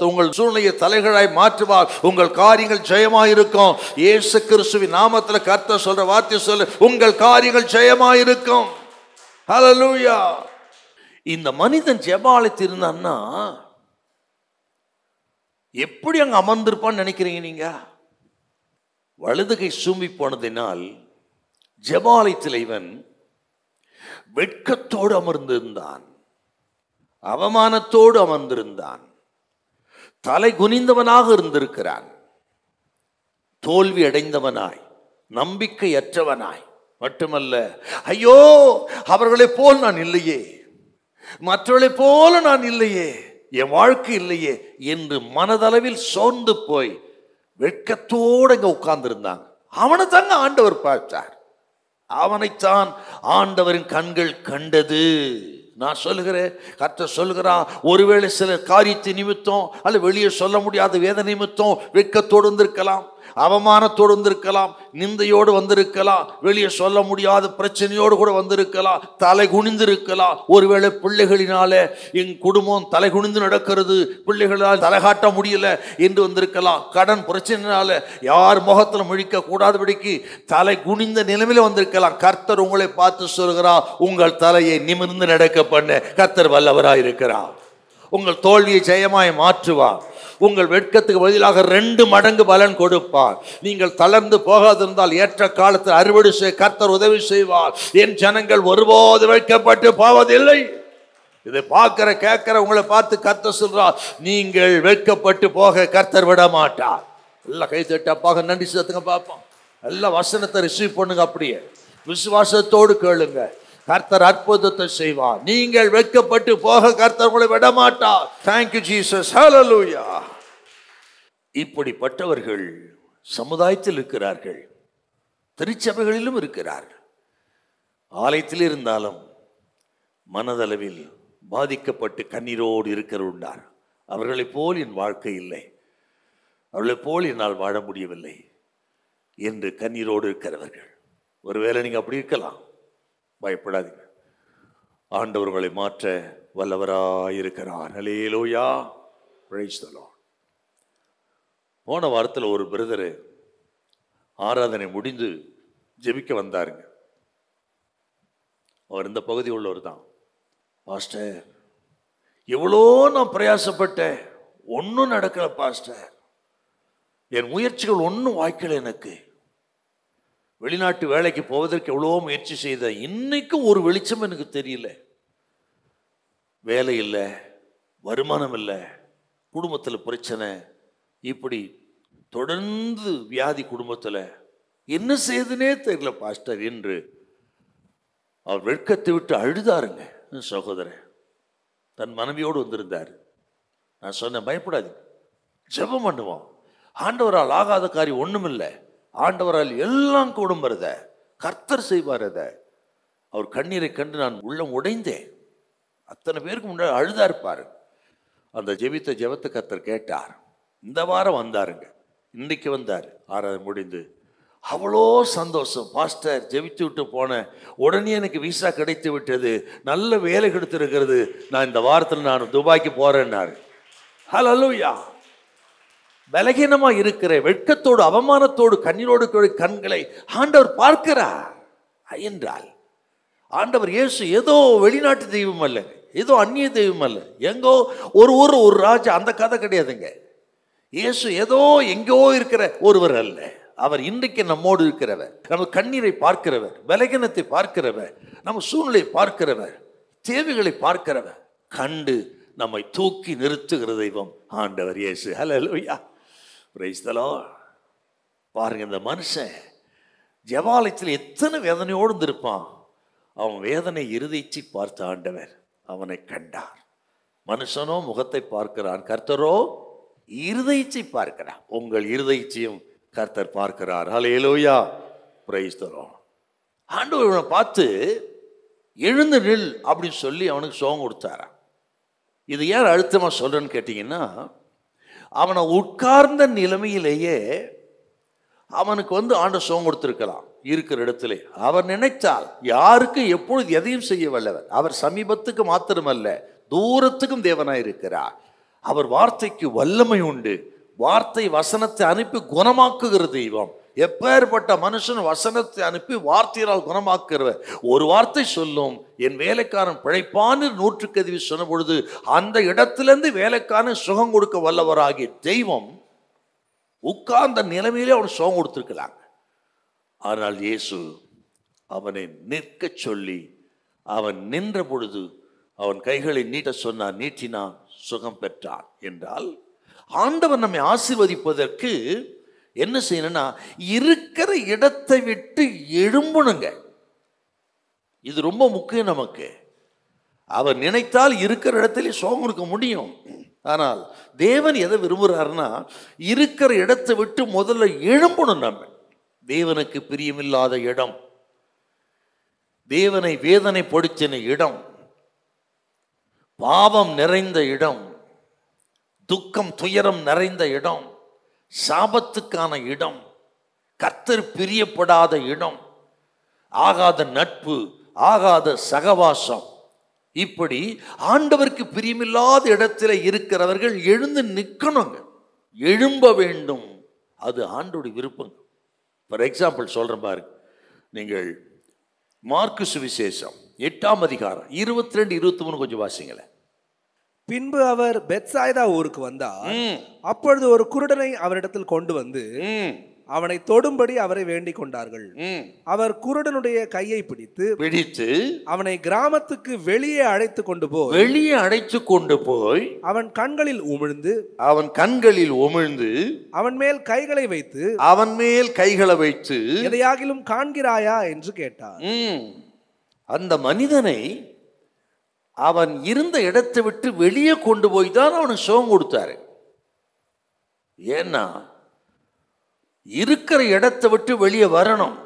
உங்கள் சூழ்நிலையை தலைகளாய் மாற்றுவார், உங்கள் காரியங்கள் ஜெயமாயிருக்கும். இயேசு கிறிஸ்துவின் நாமத்தில் கர்த்தர் சொல்ற வார்த்தை சொல்லு, உங்கள் காரியங்கள் ஜெயமாயிருக்கும். ஹல்லேலூயா. இந்த மனிதன் ஜெபாலயத்தில் இருந்தான்னா எப்படி அங்க அமர்ந்திருப்பான்னு நினைக்கிறீங்க நீங்க? வலதுகை சூம்பி போனதினால் ஜெபாலயத்தில் இவன் வெட்கத்தோடு அமர்ந்திருந்தான், அவமானத்தோடு அமர்ந்திருந்தான், தலை குனிந்தவனாக இருந்திருக்கிறான், தோல்வி அடைந்தவனாய், நம்பிக்கையற்றவனாய். மட்டுமல்ல, ஐயோ அவர்களைப் போல் நான் இல்லையே, மற்றவர்களைப் போல நான் இல்லையே, என் வாழ்க்கை இல்லையே என்று மனதளவில் சோர்ந்து போய் வெட்கத்தோடு இங்க உட்கார்ந்திருந்தாங்க. அவனை தாங்க ஆண்டவர் பார்த்தார், அவனைத்தான் ஆண்டவரின் கண்கள் கண்டது. நான் சொல்லுகிறேன், கர்த்தர் சொல்லுகிறான், ஒருவேளை சில காரியத்தை நிமித்தம் அல்ல வெளியே சொல்ல முடியாத வேதனை நிமித்தம் வெட்கத்தோடு வந்திருக்கலாம், அவமானத்தோடு வந்திருக்கலாம், நிந்தையோடு வந்திருக்கலாம், வெளியே சொல்ல முடியாத பிரச்சனையோடு கூட வந்திருக்கலாம், தலை குனிந்திருக்கலாம். ஒருவேளை பிள்ளைகளினால என் குடும்பம் தலை குனிந்து நடக்கிறது, பிள்ளைகளால் தலை காட்ட முடியல என்று வந்திருக்கலாம். கடன் பிரச்சனைனால யார் முகத்தில் முழிக்க கூடாதபடிக்கு தலை குனிந்த நிலைமையில வந்திருக்கலாம். கர்த்தர் உங்களை பார்த்து சொல்கிறார், உங்கள் தலையை நிமிர்ந்து நடக்க பண்ண கர்த்தர் வல்லவராய் இருக்கிறார். உங்கள் தோல்வியை ஜெயமாய் மாற்றுவார். உங்கள் வெட்கத்துக்கு பதிலாக 2 மடங்கு பலன் கொடுப்பார். நீங்கள் தளர்ந்து போகாதிருந்தால் ஏற்ற காலத்தில் அறுவடை செய்ய கர்த்தர் உதவி செய்வார். என் ஜனங்கள் ஒருபோது வெட்கப்பட்டு போவதில்லை. இதை பார்க்கிற கேட்கிற உங்களை பார்த்து கர்த்தர் சொல்றார், நீங்கள் வெட்கப்பட்டு போக கர்த்தர் விட மாட்டார். எல்லாம் கை தட்டப்பாக நன்றி சேர்த்துங்க பார்ப்போம். எல்லாம் வசனத்தை ரிசீவ் பண்ணுங்க, அப்படியே விசுவாசத்தோடு கேளுங்க, கர்த்தர் அற்புதத்தை செய்வார். நீங்கள் வெட்கப்பட்டு போக கர்த்தர் உங்களை விட மாட்டார். Thank you Jesus. Hallelujah. இப்படிப்பட்டவர்கள் சமுதாயத்தில் இருக்கிறார்கள், திருச்சபைகளிலும் இருக்கிறார்கள். ஆலயத்தில் இருந்தாலும் மனதளவில் பாதிக்கப்பட்டு கண்ணீரோடு இருக்கிறார். அவர்களைப் போல் என் வாழ்க்கை இல்லை, அவர்களைப் போல் என்னால் வாழ முடியவில்லை என்று கண்ணீரோடு இருக்கிறவர்கள். ஒருவேளை நீங்க அப்படி இருக்கலாம், பயப்படாதீங்க, ஆண்டவர்களை மாற்ற வல்லவராயிருக்கிறார். ஹல்லேலூயா, பிரைஸ் தி லார்ட். போன வாரத்தில் ஒரு பிரதர் ஆராதனை முடிந்து ஜெபிக்க வந்தாருங்க. அவர் இந்த பகுதி உள்ளவர் தான். பாஸ்டர், எவ்வளோ நான் பிரயாசப்பட்டேன், ஒன்றும் நடக்கல பாஸ்டர், என் முயற்சிகள் ஒன்றும் வாய்க்கல, எனக்கு வெளிநாட்டு வேலைக்கு போவதற்கு எவ்வளோ முயற்சி செய்த, இன்னைக்கும் ஒரு வெளிச்சம் எனக்கு தெரியல, வேலை இல்லை, வருமானம் இல்லை, குடும்பத்தில் பிரச்சனை, இப்படி தொடர்ந்து வியாதி குடும்பத்தில், என்ன செய்யுதுன்னே தெரியல பாஸ்டர் என்று அவர் வெட்கத்தை விட்டு அழுதாருங்க. சகோதரன் தன் மனைவியோடு வந்திருந்தார். நான் சொன்னேன், பயப்படாதீங்க, ஜெபம் பண்ணுவோம், ஆண்டவரால் ஆகாத காரியம் ஒன்றுமில்லை, ஆண்டவரால் எல்லாம் கூடும் வருத, கர்த்தர் செய்வார். அதை அவர் கண்ணீரை கண்டு நான் உள்ளம் உடைந்தேன். அத்தனை பேருக்கு முன்னாடி அழுதா இருப்பாரு. அந்த ஜெபித்த ஜெபத்தை கர்த்தர் கேட்டார். இந்த வாரம் வந்தாருங்க, இன்னைக்கு வந்தார். ஆராதனை முடிந்து அவ்வளோ சந்தோஷம் பாஸ்டர், ஜெபித்து விட்டு போனேன், உடனே எனக்கு விசா கிடைத்து விட்டது, நல்ல வேலை கிடைத்திருக்கிறது, நான் இந்த வாரத்தில் நான் துபாய்க்கு போறேன்னாரு. ஹல்லேலூயா. பலகீனமா இருக்கிற வெட்கத்தோடு அவமானத்தோடு கண்ணீரோடு கண்களை ஆண்டவர் பார்க்கிறார் என்றால், ஆண்டவர் இயேசு ஏதோ வெளிநாட்டு தெய்வம் அல்ல, ஏதோ அந்நிய தெய்வம் அல்ல, எங்கோ ஒரு ஊர் ஒரு ராஜா, அந்த கதை கிடையாதுங்க. இயேசு ஏதோ எங்கோ இருக்கிற ஒருவர் அல்ல, அவர் இன்றைக்கு நம்மோடு இருக்கிறவர், நம்ம கண்ணீரை பார்க்கிறவர், பலகீனத்தை பார்க்கிறவர், நம்ம சூழ்நிலை பார்க்கிறவர், தேவைகளை பார்க்கிறவர், கண்டு நம்மை தூக்கி நிறுத்துகிற தெய்வம் ஆண்டவர் Yesu. Hallelujah, praise the Lord. பாருங்க, இந்த மனுஷன் ஜெபாலயத்தில் எத்தனை வேதனையோடு இருந்திருப்பான். அவன் வேதனை இருதயத்தை பார்த்த ஆண்டவர் அவனை கண்டார். மனுஷனோ முகத்தை பார்க்கிறான், கர்த்தரோ இருதயத்தை பார்க்கிறார். உங்கள் இருதயத்தையும் கர்த்தர் பார்க்கிறார். ஹல்லேலூயா, பிரைஸ் தி லார்ட். ஆண்டவர் இவனை பார்த்து எழுந்து நில் அப்படின்னு சொல்லி அவனுக்கு சுகம் கொடுத்தாராம். இது ஏன் அழுத்தமாக சொல்றேன்னு கேட்டிங்கன்னா, அவனை உட்கார்ந்த நிலைமையிலேயே அவனுக்கு ஆண்டவர் சுகம் கொடுத்திருக்கலாம். இருக்கிற இடத்துல அவர் நினைத்தால் யாருக்கு எப்பொழுது எதையும் செய்ய வல்லவர். அவர் சமீபத்துக்கு மாத்திரமல்ல, தூரத்துக்கும் தேவனாய் இருக்கிறார். அவர் வார்த்தைக்கு வல்லமை உண்டு. வார்த்தை வசனத்தை அனுப்பி குணமாக்குகிற தெய்வம். எப்பேற்பட்ட மனுஷன் வசனத்தை அனுப்பி வார்த்தையால் குணமாக்குறவர். ஒரு வார்த்தை சொல்லும், என் வேலைக்காரன் பிழைப்பான்னு 100க்கு அதிபதி சொன்ன பொழுது அந்த இடத்திலிருந்து வேலைக்காரன் சுகம் கொடுக்க வல்லவராகிய தெய்வம் உட்கார்ந்த நிலைமையிலே அவன் சுகம் கொடுத்திருக்கிறாங்க. ஆனால் இயேசு அவனை நிற்க சொல்லி அவன் நின்ற பொழுது அவன் கைகளை நீட்ட சொன்னார், நீட்டினான், சுகம் பெற்றான். என்றால் ஆண்டவர் நம்மை ஆசீர்வதிப்பதற்கு என்ன செய்யணும்னா, இருக்கிற இடத்தை விட்டு எழும்பணுங்க. இது ரொம்ப முக்கியம் நமக்கு. அவர் நினைத்தால் இருக்கிற இடத்துல சுகம் கொடுக்க முடியும். ஆனால் தேவன் எதை விரும்புகிறாருன்னா, இருக்கிற இடத்தை விட்டு முதல்ல எழும்பணும். நம்ம தேவனுக்கு பிரியமில்லாத இடம், தேவனை வேதனைப்படுத்தின இடம், பாவம் நிறைந்த இடம், துக்கம் துயரம் நிறைந்த இடம், சாபத்துக்கான இடம், கர்த்தர் பிரியப்படாத இடம், ஆகாத நட்பு, ஆகாத சகவாசம், இப்படி ஆண்டவருக்கு பிரியமில்லாத இடத்துல இருக்கிறவர்கள் எழுந்து நிற்கணுங்க, எழும்ப வேண்டும். அது ஆண்டோட விருப்பம். ஃபார் எக்ஸாம்பிள் சொல்றேன் பாருங்க. நீங்கள் மார்க்கு சுவிசேஷம் 8ஆம் அதிகாரம் 22, 23 கொஞ்சம் வாசிங்களேன். பின்பு அவர் பெத்சாய்தா ஊருக்கு வந்தார். அப்பொழுது ஒரு குருடனை அவரிடத்தில் கொண்டு வந்து அவனை தொடும்படி அவரை வேண்டிக் கொண்டார்கள். அவர் குருடனுடைய கையை பிடித்து அவனை கிராமத்துக்கு வெளியே அழைத்து கொண்டு போய் அவன் கண்களில் உமிழ்ந்து அவன் மேல் கைகளை வைத்து எதையாகிலும் காண்கிறாயா என்று கேட்டார். அந்த மனிதனை அவன் இருந்த இடத்தை விட்டு வெளியே கொண்டு போய் தான் அவனுக்கு சுகம் கொடுத்தாரு. ஏன்னா இருக்கிற இடத்தை விட்டு வெளியே வரணும்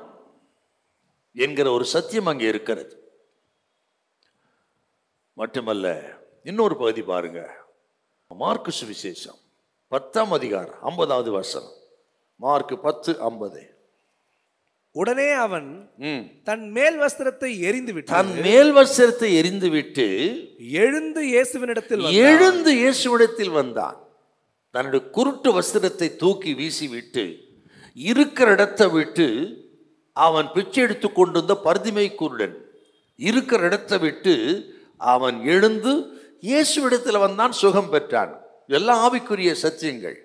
என்கிற ஒரு சத்தியம் அங்கே இருக்கிறது. மட்டுமல்ல, இன்னொரு பகுதி பாருங்க. மார்க்கு சுவிசேஷம் 10ஆம் அதிகாரம் 50வது வசனம். மார்க்கு 10:50. உடனே அவன் தன் மேல் வஸ்திரத்தை எரிந்துவிட்டு எழுந்து இயேசுவினிடத்தில் வந்தான். தன்னுடைய குருட்டு வஸ்திரத்தை தூக்கி வீசிவிட்டு இருக்கிற இடத்தை விட்டு, அவன் பிச்சை எடுத்து கொண்டிருந்த பர்திமை குருடன் இருக்கிற இடத்தை விட்டு அவன் எழுந்து இயேசுவிடத்தில் வந்தான், சுகம் பெற்றான். எல்லாம் ஆவிக்குரிய சத்தியங்கள்.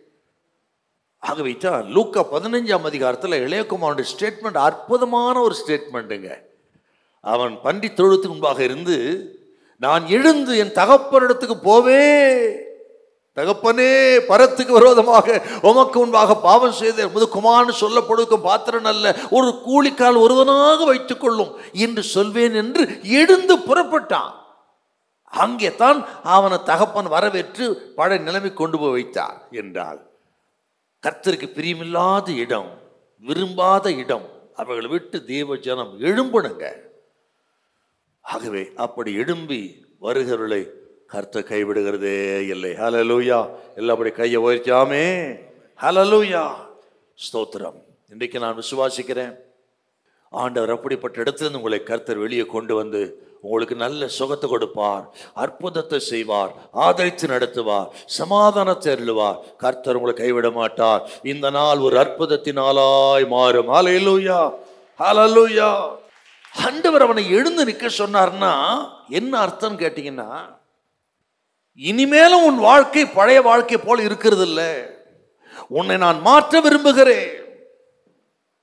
ஆகவே தான் லூக்கா 15ஆம் அதிகாரத்தில் இளையகுமாரனுடைய ஸ்டேட்மெண்ட் அற்புதமான ஒரு ஸ்டேட்மெண்ட்டுங்க. அவன் பன்றி தொழுத்துக்கு முன்பாக இருந்து, நான் எழுந்து என் தகப்பனிடத்துக்கு போவே, தகப்பனே, பரத்துக்கு விரோதமாக உமக்கு முன்பாக பாவம் செய்த முதுகுமான்னு சொல்லப்படுக்கும் பாத்திரம் அல்ல, ஒரு கூலிக்கால் ஒருவனாக வைத்துக் கொள்ளும் என்று சொல்வேன் என்று எழுந்து புறப்பட்டான். அங்கே தான் அவனை தகப்பன் வரவேற்று பழைய நிலைமை கொண்டு போய் வைத்தார். என்றால் கர்த்தருக்கு பிரியமில்லாத இடம், விரும்பாத இடம், அவர்களை விட்டு தேவ ஜனம் எழும்பணுங்க. ஆகவே அப்படி எழும்பி வருகிறவர்களை கர்த்தர் கைவிடுகிறதே இல்லை. ஹல்லேலூயா. எல்லாபடி கையை உயர்த்தாமே. ஹல்லேலூயா, ஸ்தோத்திரம். இன்றைக்கு நான் விசுவாசிக்கிறேன், ஆண்டவர் அப்படிப்பட்ட இடத்திலிருந்து உங்களை கர்த்தர் வெளியே கொண்டு வந்து உங்களுக்கு நல்ல சுகத்தை கொடுப்பார், அற்புதத்தை செய்வார், ஆதரித்து நடத்துவார், சமாதானத்தை அருளுவார். கர்த்தர் உங்களை கைவிட மாட்டார். இந்த நாள் ஒரு அற்புதத்தின் நாளாய் மாறும். ஹல்லேலூயா, ஹல்லேலூயா. ஆண்டவர் அவனை எழுந்து நிற்க சொன்னார்னா என்ன அர்த்தம் கேட்டீங்கன்னா, இனிமேலும் உன் வாழ்க்கை பழைய வாழ்க்கை போல் இருக்கிறது இல்லை, உன்னை நான் மாற்ற விரும்புகிறேன்.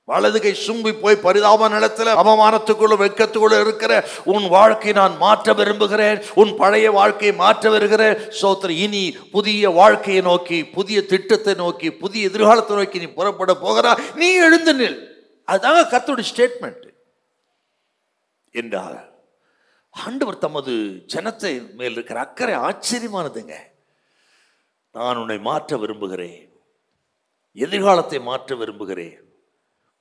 வலது கை சும்பி போய் பரிதாப நிலத்தில் அவமானத்துக்குள்ள வெட்கத்துக்குள்ள இருக்கிற உன் வாழ்க்கை நான் மாற்ற விரும்புகிறேன். உன் பழைய வாழ்க்கையை மாற்ற வருகிறேன். சோத்திரம். இனி புதிய வாழ்க்கையை நோக்கி, புதிய திட்டத்தை நோக்கி, புதிய எதிர்காலத்தை நோக்கி நீ புறப்பட போகிறா. நீ எழுந்து நில். அதுதாங்க கர்த்தருடைய ஸ்டேட்மெண்ட். என்றால் ஆண்டவர் தமது ஜனத்தை மேல் இருக்கிற அக்கறை ஆச்சரியமானதுங்க. நான் உன்னை மாற்ற விரும்புகிறேன், எதிர்காலத்தை மாற்ற விரும்புகிறேன்,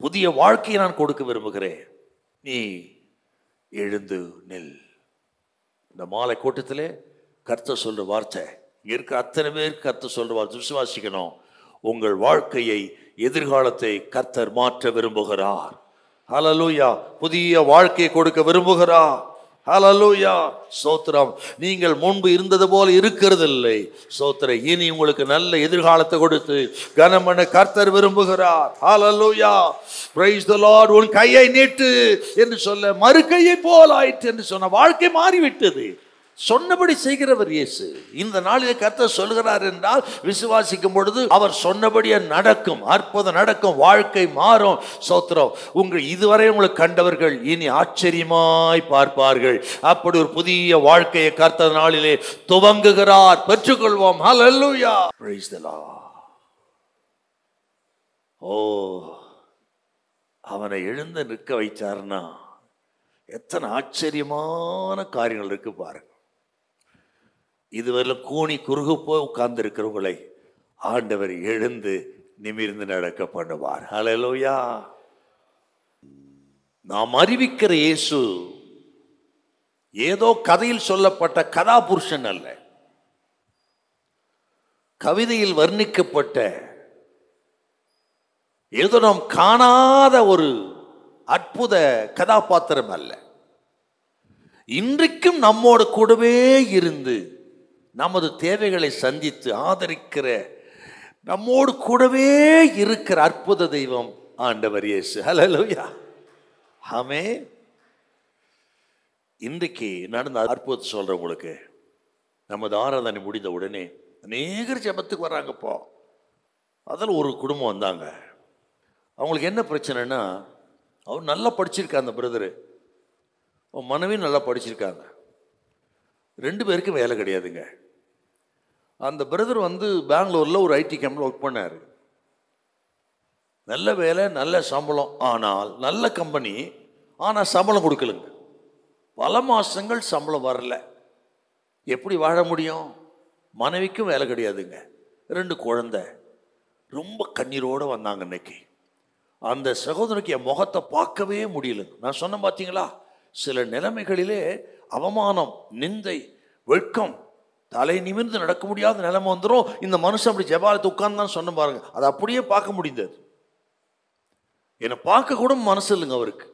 புதிய வாழ்க்கையை நான் கொடுக்க விரும்புகிறேன். நீ எழுந்து நில். இந்த மாலை கூட்டத்திலே கர்த்தர் சொல்ற வார்த்தை, இங்க இருக்க அத்தனை பேர் கர்த்தர் சொல்ற வார்த்தை விசுவாசிக்கணும். உங்கள் வாழ்க்கையை, எதிர்காலத்தை கர்த்தர் மாற்ற விரும்புகிறார். ஹல்லேலூயா. புதிய வாழ்க்கையை கொடுக்க விரும்புகிறார். ஹல்லேலூயா. ஸ்தோத்திரம். நீங்கள் முன்பு இருந்தது போல இருக்கிறதில்லை. ஸ்தோத்திரம். இனி உங்களுக்கு நல்ல எதிர்காலத்தை கொடுத்து கனமன கர்த்தர் விரும்புகிறார். ஹல்லேலூயா. Praise the Lord. உன் கையை நீட்டு என்று சொல்ல மறு கையை போல் ஆயிற்று என்று சொன்ன வாழ்க்கை மாறிவிட்டது. சொன்னபடி செய்கிறவர் இயேசு. இந்த நாளிலே கர்த்தர் சொல்கிறார் என்றால் விசுவாசிக்கும் பொழுது அவர் சொன்னபடியே நடக்கும். அற்புதம் நடக்கும். வாழ்க்கை மாறும். ஸ்தோத்திரம். உங்கள் இதுவரை உங்களுக்கு கண்டவர்கள் இனி ஆச்சரியமாய் பார்ப்பார்கள். அப்படி ஒரு புதிய வாழ்க்கையை கர்த்தர் நாளிலே துவங்குகிறார். பெற்றுக்கொள்வோம். ஹல்லேலூயா. Praise the Lord. ஓ, அவனை எழுந்து நிற்க வைச்சார்னா எத்தனை ஆச்சரியமான காரியங்கள் இருக்கு பாருங்க. இதுவரை கூனி குறுகு போய் உட்கார்ந்து இருக்கிறவங்களை ஆண்டவர் எழுந்து நிமிர்ந்து நடக்க பண்ணுவார். ஹல்லேலூயா. நாம் அறிவிக்கிற இயேசு ஏதோ கதையில் சொல்லப்பட்ட கதாபுருஷன் அல்ல. கவிதையில் வர்ணிக்கப்பட்ட ஏதோ நாம் காணாத ஒரு அற்புத கதாபாத்திரம் அல்ல. இன்றைக்கும் நம்மோடு கூடவே இருந்து நமது தேவைகளை சந்தித்து ஆதரிக்கிற நம்மோடு கூடவே இருக்கிற அற்புத தெய்வம் ஆண்டவர் இயேசு. ஹல்லேலூயா. ஆமென். இன்றைக்கு நடந்த அற்புதத்தை சொல்றேன் உங்களுக்கு. நமது ஆராதனை முடிந்த உடனே அநேகர் ஜெபத்துக்கு வர்றாங்கப்போ. அதில் ஒரு குடும்பம் வந்தாங்க. அவங்களுக்கு என்ன பிரச்சனைனா, அவர் நல்லா படிச்சிருக்காங்க. அந்த பிரதரு அவன் மனைவியும் நல்லா படிச்சிருக்காங்க. 2 பேருக்கும் வேலை கிடையாதுங்க. அந்த பிரதர் பெங்களூரில் ஒரு ஐடி கம்பெனியில் ஒர்க் பண்ணார். நல்ல வேலை, நல்ல சம்பளம். ஆனால் நல்ல கம்பெனி, ஆனால் சம்பளம் கொடுக்கலுங்க. பல மாதங்கள் சம்பளம் வரல. எப்படி வாழ முடியும்? மனைவிக்கும் வேலை கிடையாதுங்க. 2 குழந்தை. ரொம்ப கண்ணீரோடு வந்தாங்க இன்னைக்கு. அந்த சகோதரனுக்கு என் முகத்தை பார்க்கவே முடியல. நான் சொன்ன பார்த்தீங்களா, சில நிலைமைகளிலே அவமானம், நிந்தை, வெட்கம், தலை நிமிர்ந்து நடக்க முடியாத நிலைமை வந்துடும். இந்த மனுஷன் அப்படி ஜெபாலயத்தை உட்கார்ந்து தான் சொன்ன பாருங்க. அதை அப்படியே பார்க்க முடிந்தது. என்னை பார்க்க கூட மனசு இல்லைங்க அவருக்கு.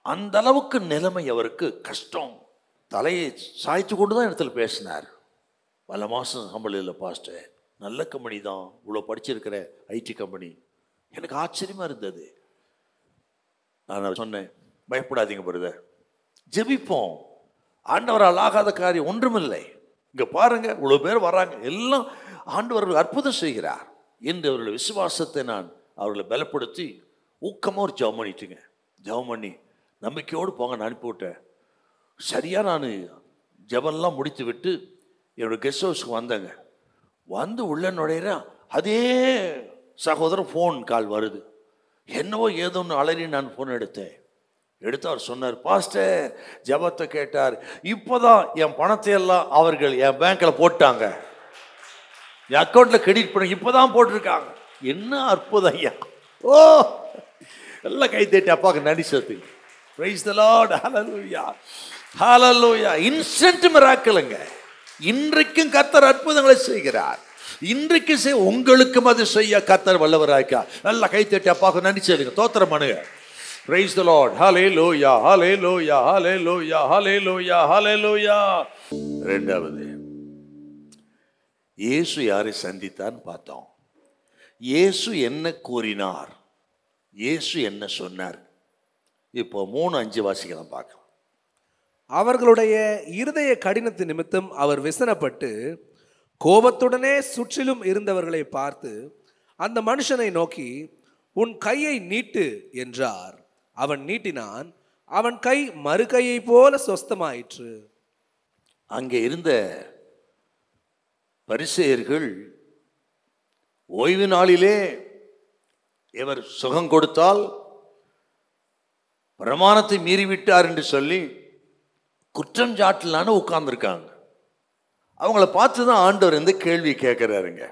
அந்த அளவுக்கு நிலைமை அவருக்கு கஷ்டம். தலையை சாய்த்து கொண்டு தான் இடத்துல பேசினார். பல மாதம் சம்பளம் இல்லை பாஸ்டர், நல்ல கம்பெனி தான், இவ்வளோ படிச்சிருக்கிற ஐடி கம்பெனி. எனக்கு ஆச்சரியமா இருந்தது. நான் சொன்னேன், பயப்படாதீங்க பிரதர், ஜெபிப்போம். ஆண்டவரால் ஆகாத காரியம் ஒன்றுமில்லை. இங்க பாருங்க, இவ்வளவு பேர் வர்றாங்க, எல்லாம் ஆண்டவர் அற்புதம் செய்கிறார் என்று அவர்களுடைய விசுவாசத்தை நான் அவர்களை பலப்படுத்தி ஊக்கமாக ஒரு ஜெபம் பண்ணிட்டுங்க. ஜெபம் பண்ணி நம்பிக்கையோடு போங்க நான் அனுப்பிவிட்டேன். சரியாக நான் ஜெபம்லாம் முடித்து விட்டு என்னோடய கெஸ்ட் ஹவுஸுக்கு வந்தேங்க. வந்து உள்ள நுழையிற அதே சகோதரன் ஃபோன் கால் வருது. என்னவோ ஏதோன்னு அலறி நான் ஃபோன் எடுத்து அவர் சொன்னார், பாஸ்டர் ஜெபத்தை கேட்டார், இப்போதான் என் பணத்தை எல்லாம் அவர்கள் என் பேங்க்கில் போட்டாங்க, என் அக்கௌண்ட்டில் கிரெடிட் பண்ணி இப்போதான் போட்டிருக்காங்க. என்ன அற்புதம் ஐயா! ஓ, எல்லாம் கை தட்டி அப்பாவுக்கு நன்றி சேர்த்து. Praise the Lord. Hallelujah, hallelujah. Instant மிராக்கிளுங்க. இன்றைக்கும் கர்த்தர் அற்புதங்களை செய்கிறார். இன்றைக்கு உங்களுக்கும் அது செய்ய கர்த்தர் வல்லவராய்க்கா. நல்லா கை தட்டி அப்பாவுக்கு நன்றி சொல்லுங்க, தோத்திரம் பண்ணுங்க. Praise the Lord. Hallelujah, hallelujah, hallelujah, hallelujah, hallelujah. இரண்டாவது, இயேசு யாரை சந்தித்தான்னு பார்த்தோம். இயேசு என்ன கூறினார், இயேசு என்ன சொன்னார். இப்போ 3-5 வாசிக்கலாம் பார்க்கலாம். அவர்களுடைய இருதய கடினத்து நிமித்தம் அவர் விசனப்பட்டு கோபத்துடனே சுற்றிலும் இருந்தவர்களை பார்த்து அந்த மனுஷனை நோக்கி, உன் கையை நீட்டு என்றார். அவன் நீட்டினான். அவன் கை மறு கையை போல சொஸ்தமாயிற்று. அங்கே இருந்த பரிசேயர்கள் ஓய்வு நாளிலே இவர் சுகம் கொடுத்தால் பிரமாணத்தை மீறிவிட்டார் என்று சொல்லி குற்றம் சாட்டலான்னு உட்கார்ந்துருக்காங்க. அவங்கள பார்த்து தான் ஆண்டவர் இந்த கேள்வி கேட்கிறாருங்க.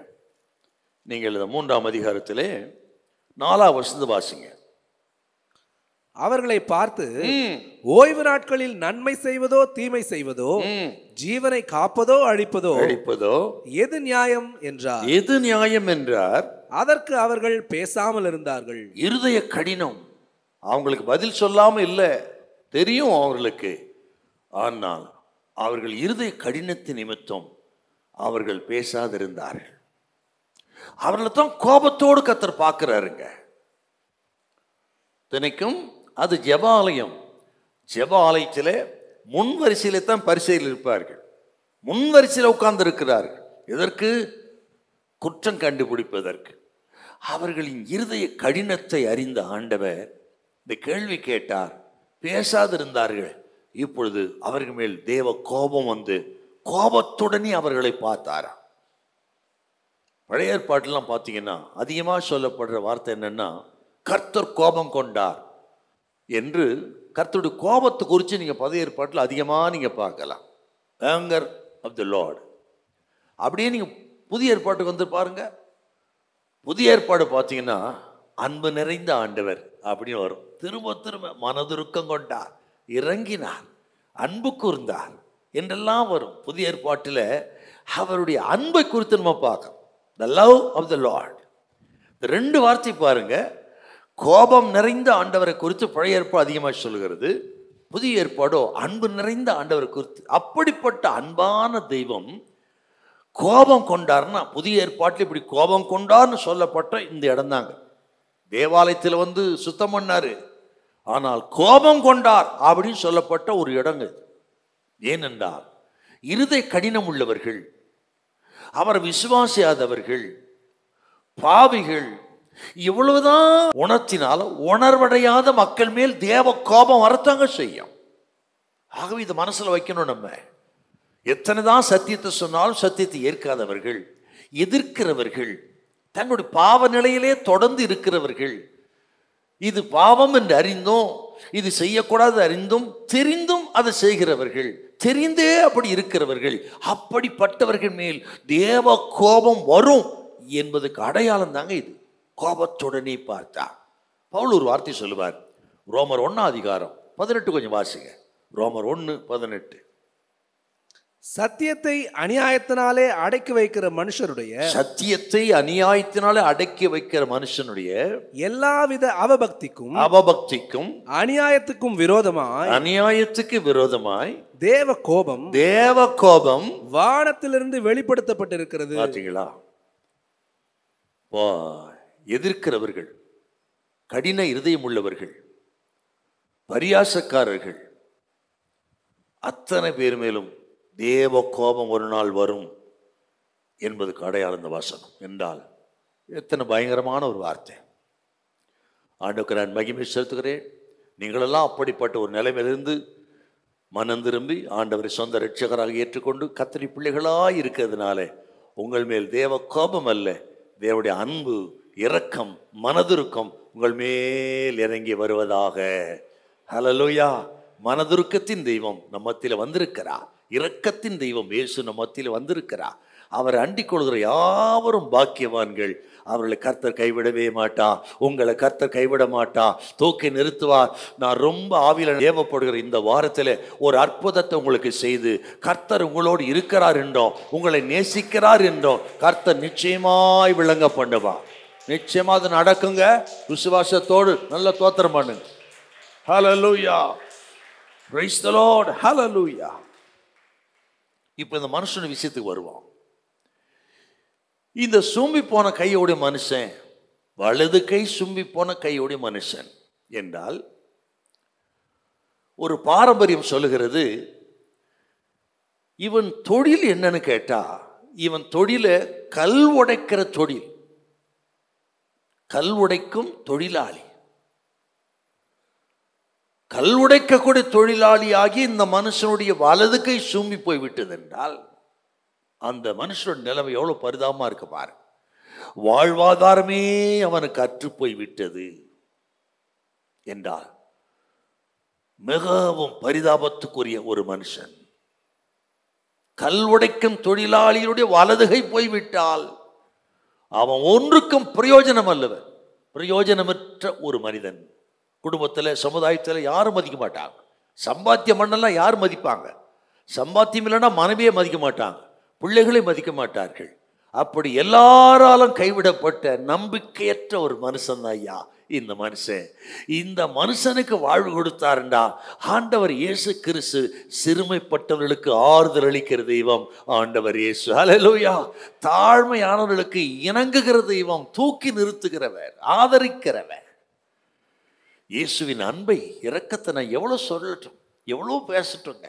நீங்கள் இந்த 3ஆம் அதிகாரத்திலே 4ஆம் வசனத்தை வாசிங்க. அவர்களை பார்த்து, ஓய்வு நாட்களில் நன்மை செய்வதோ தீமை செய்வதோ, ஜீவனை காப்பதோ அழிப்பதோ எது நியாயம் என்றார். எது நியாயம் என்றார். அதற்கு அவர்கள் பேசாமல் இருந்தார்கள். இருதய கடினம். அவங்களுக்கு பதில் சொல்லாம இல்லை, தெரியும் அவர்களுக்கு. ஆனால் அவர்கள் இருதய கடினத்தின் நிமித்தம் அவர்கள் பேசாதிருந்தார்கள். அவர்களை தான் கோபத்தோடு கர்த்தர் பார்க்கிறாருங்க. தினைக்கும் அது ஜெப ஆலயம். ஜெப ஆலயத்தில் முன் வரிசையில தான் பரிசையில் இருப்பார்கள். முன் வரிசையில் உட்கார்ந்து இருக்கிறார்கள். எதற்கு? குற்றம் கண்டுபிடிப்பதற்கு. அவர்களின் இருதய கடினத்தை அறிந்த ஆண்டவர் இந்த கேள்வி கேட்டார். பேசாதிருந்தார்கள். இப்பொழுது அவர்கள் மேல் தேவ கோபம் வந்து கோபத்துடனே அவர்களை பார்த்தாரா. பழைய ஏற்பாட்டெல்லாம் பார்த்தீங்கன்னா அதிகமாக சொல்லப்படுற வார்த்தை என்னன்னா, கர்த்தர் கோபம் கொண்டார் என்று. கர்த்தருடைய கோபத்தை குறித்து நீங்கள் பழைய ஏற்பாட்டில் அதிகமாக நீங்கள் பார்க்கலாம். Anchor of the lord. அப்படியே நீங்கள் புதிய ஏற்பாட்டுக்கு வந்து பாருங்க. புதிய ஏற்பாடு பார்த்தீங்கன்னா அன்பு நிறைந்த ஆண்டவர் அப்படின்னு வரும். திரும்ப திரும்ப மனதுருக்கம் கொண்டார், இறங்கினார், அன்பு கூர்ந்தார் என்றெல்லாம் வரும். புதிய ஏற்பாட்டில் அவருடைய அன்பை குறித்து நம்ம பார்க்கணும். The love of the Lord. இந்த ரெண்டு வார்த்தை பாருங்க. கோபம் நிறைந்த ஆண்டவரை குறித்து பழைய ஏற்பாடு அதிகமாக சொல்லுகிறது. புதிய ஏற்பாடோ அன்பு நிறைந்த ஆண்டவரை குறித்து. அப்படிப்பட்ட அன்பான தெய்வம் கோபம் கொண்டார்னா, புதிய ஏற்பாட்டில் இப்படி கோபம் கொண்டார்னு சொல்லப்பட்ட இந்த இடம் தாங்க. தேவாலயத்தில் வந்து சுத்தம் பண்ணாரு, ஆனால் கோபம் கொண்டார் அப்படின்னு சொல்லப்பட்ட ஒரு இடங்க. ஏனென்றால் இருதய கடினம் உள்ளவர்கள், அவர் விசுவாசியாதவர்கள், பாவிகள், இவ்வளவுதான் உணர்த்தினாலும் உணர்வடையாத மக்கள் மேல் தேவ கோபம் வரத்தாங்க செய்யும். ஆகவே இது மனசுல வைக்கணும். நம்ம எத்தனைதான் சத்தியத்தை சொன்னாலும் சத்தியத்தை ஏற்காதவர்கள், எதிர்க்கிறவர்கள், தங்களுடைய பாவ நிலையிலே தொடர்ந்து இருக்கிறவர்கள், இது பாவம் என்று அறிந்தும் இது செய்யக்கூடாது அறிந்தும் தெரிந்தும் அதை செய்கிறவர்கள், தெரிந்தே அப்படி இருக்கிறவர்கள், அப்படிப்பட்டவர்கள் மேல் தேவ கோபம் வரும் என்பதுக்கு அடையாளம் தாங்க இது. கோபத்துடனே பார்த்தா பவுல் ஒரு வார்த்தை சொல்லுவார். ரோமர் 1:18 கொஞ்சம் வாசிங்க. ரோமர் 1:18. சத்தியத்தை அநியாயத்தினாலே அடக்கி வைக்கிற மனுஷருடைய, சத்தியத்தை அநியாயத்தினாலே அடக்கி வைக்கிற மனுஷனுடைய எல்லாவித அவபக்திக்கும் அநியாயத்துக்கும் விரோதமாய் தேவ கோபம் வானத்திலிருந்து வெளிப்படுத்தப்பட்டிருக்கிறது. பார்த்தீங்களா? எதிர்க்கிறவர்கள், கடின இருதயம் உள்ளவர்கள், பரியாசக்காரர்கள், அத்தனை பேர் மேலும் தேவ கோபம் ஒரு நாள் வரும் என்பதுக்கு அடையாளம் இந்த வசனம். என்றால் எத்தனை பயங்கரமான ஒரு வார்த்தை. ஆண்டவருக்கு நான் மகிமை செலுத்துகிறேன். நீங்களெல்லாம் அப்படிப்பட்ட ஒரு நிலைமையிலிருந்து மனம் திரும்பி ஆண்டவரை சொந்த இரட்சகராக ஏற்றுக்கொண்டு கர்த்தருடைய பிள்ளைகளாய் இருக்கிறதுனால உங்கள் மேல் தேவ கோபம் அல்ல, தேவனுடைய அன்பு, இரக்கம், மனதுருக்கம் உங்கள் மேல் இறங்கி வருவதாக. ஹல்லேலூயா. மனதுருக்கத்தின் தெய்வம் நம்மத்தில் வந்திருக்கிறார். இரக்கத்தின் தெய்வம் இயேசு நம்மத்தில் வந்திருக்கிறார். அவரை அண்டிக் கொள்கிற யாவரும் பாக்கியவான்கள். அவர்களை கர்த்தர் கைவிடவே மாட்டா. உங்களை கர்த்தர் கைவிட மாட்டா, தூக்கி நிறுத்துவார். நான் ரொம்ப ஆவியில தேவைப்படுகிற இந்த வாரத்தில் ஒரு அற்புதத்தை உங்களுக்கு செய்து கர்த்தர் உங்களோடு இருக்கிறார் என்றோ, உங்களை நேசிக்கிறார் என்றோ கர்த்தர் நிச்சயமாய் விளங்க பண்ணுவார். நிச்சயமா அது நடக்குங்க. விசுவாசத்தோடு நல்ல தோத்திரம் பண்ணுங்க. Hallelujah. Praise the Lord. Hallelujah. இப்போ இந்த மனுஷன் விஷயத்துக்கு வருவோம். இந்த சும்பி போன கையோடைய மனுஷன், வலது கை சும்பி போன கையோடைய மனுஷன் என்றால் ஒரு பாரம்பரியம் சொல்லுகிறது, இவன் தொழில் என்னன்னு கேட்டா, இவன் தொழில கல் உடைக்கிற தொழில், கல் உடைக்கும் தொழிலாளி. கல் உடைக்கக்கூடிய தொழிலாளியாகி இந்த மனுஷனுடைய வலது கை சூம்பி போய் விட்டது என்றால் அந்த மனுஷனோட நிலைமை எவ்வளவு பரிதாபமா இருக்கு பாரு. வாழ்வாதாரமே அவனுக்கு அற்று போய் விட்டது என்றால் மிகவும் பரிதாபத்துக்குரிய ஒரு மனுஷன். கல் உடைக்கும் தொழிலாளியுடைய வலதுகை போய்விட்டால் அவன் ஒன்றுக்கும் பிரயோஜனம் அல்லவன், பிரயோஜனமற்ற ஒரு மனிதன். குடும்பத்தில், சமுதாயத்தில் யாரும் மதிக்க மாட்டாங்க. சம்பாத்தியம் பண்ணலாம் யார் மதிப்பாங்க? சம்பாத்தியம் இல்லைன்னா மனைவியே மதிக்க மாட்டாங்க, பிள்ளைகளை மதிக்க மாட்டார்கள். அப்படி எல்லாராலும் கைவிடப்பட்ட நம்பிக்கையற்ற ஒரு மனுஷன் ஐயா இந்த மனுஷனுக்கு வாழ்வு கொடுத்தாருண்டா. ஆண்டவர் இயேசு கிறிஸ்து சிறுமைப்பட்டவர்களுக்கு ஆறுதல் அளிக்கிற தெய்வம் ஆண்டவர் இயேசு. ஹல்லேலூயா. தாழ்மையானவர்களுக்கு இணங்குகிற தெய்வம், தூக்கி நிறுத்துகிறவர், ஆதரிக்கிறவர். இயேசுவின் அன்பை, இரக்கத்தை நான் எவ்வளோ சொல்லட்டும், எவ்வளோ பேசட்டுங்க.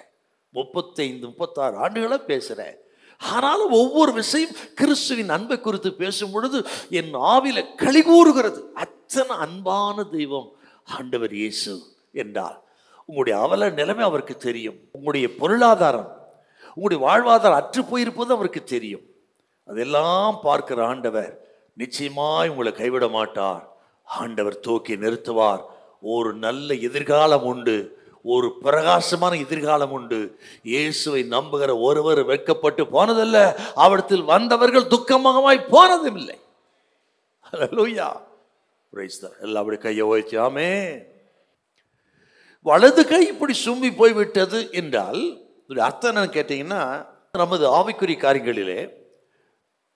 35-36 ஆண்டுகளை பேசுகிறேன். ஆனாலும் ஒவ்வொரு விஷயம் கிறிஸ்துவின் அன்பை குறித்து பேசும் பொழுது என் ஆவில களி கூறுகிறது. அத்தனை அன்பான தெய்வம் ஆண்டவர் இயேசு என்றால் உங்களுடைய அவல நிலைமை அவருக்கு தெரியும். உங்களுடைய பொருளாதாரம், உங்களுடைய வாழ்வாதாரம் அற்று போயிருப்பது அவருக்கு தெரியும். அதெல்லாம் பார்க்கிற ஆண்டவர் நிச்சயமாய் உங்களை கைவிட மாட்டார். ஆண்டவர் தூக்கி நிறுத்துவார். ஒரு நல்ல எதிர்காலம் உண்டு, ஒரு பிரகாசமான எதிர்காலம் உண்டு. இயேசுவை நம்புகிற ஒருவர் வெட்கப்பட்டு போனதல்ல, அவரிடத்தில் வந்தவர்கள் துக்கமாய் போனதும் இல்லை. ஹல்லேலூயா. Praise the Lord. எல்லாம் அப்படி கையை ஓய்ச்சி ஆமென். வலது கை இப்படி சும்பி போய்விட்டது என்றால் அர்த்தம் என்னன்னு கேட்டீங்கன்னா, நமது ஆவிக்குரிய காரியங்களிலே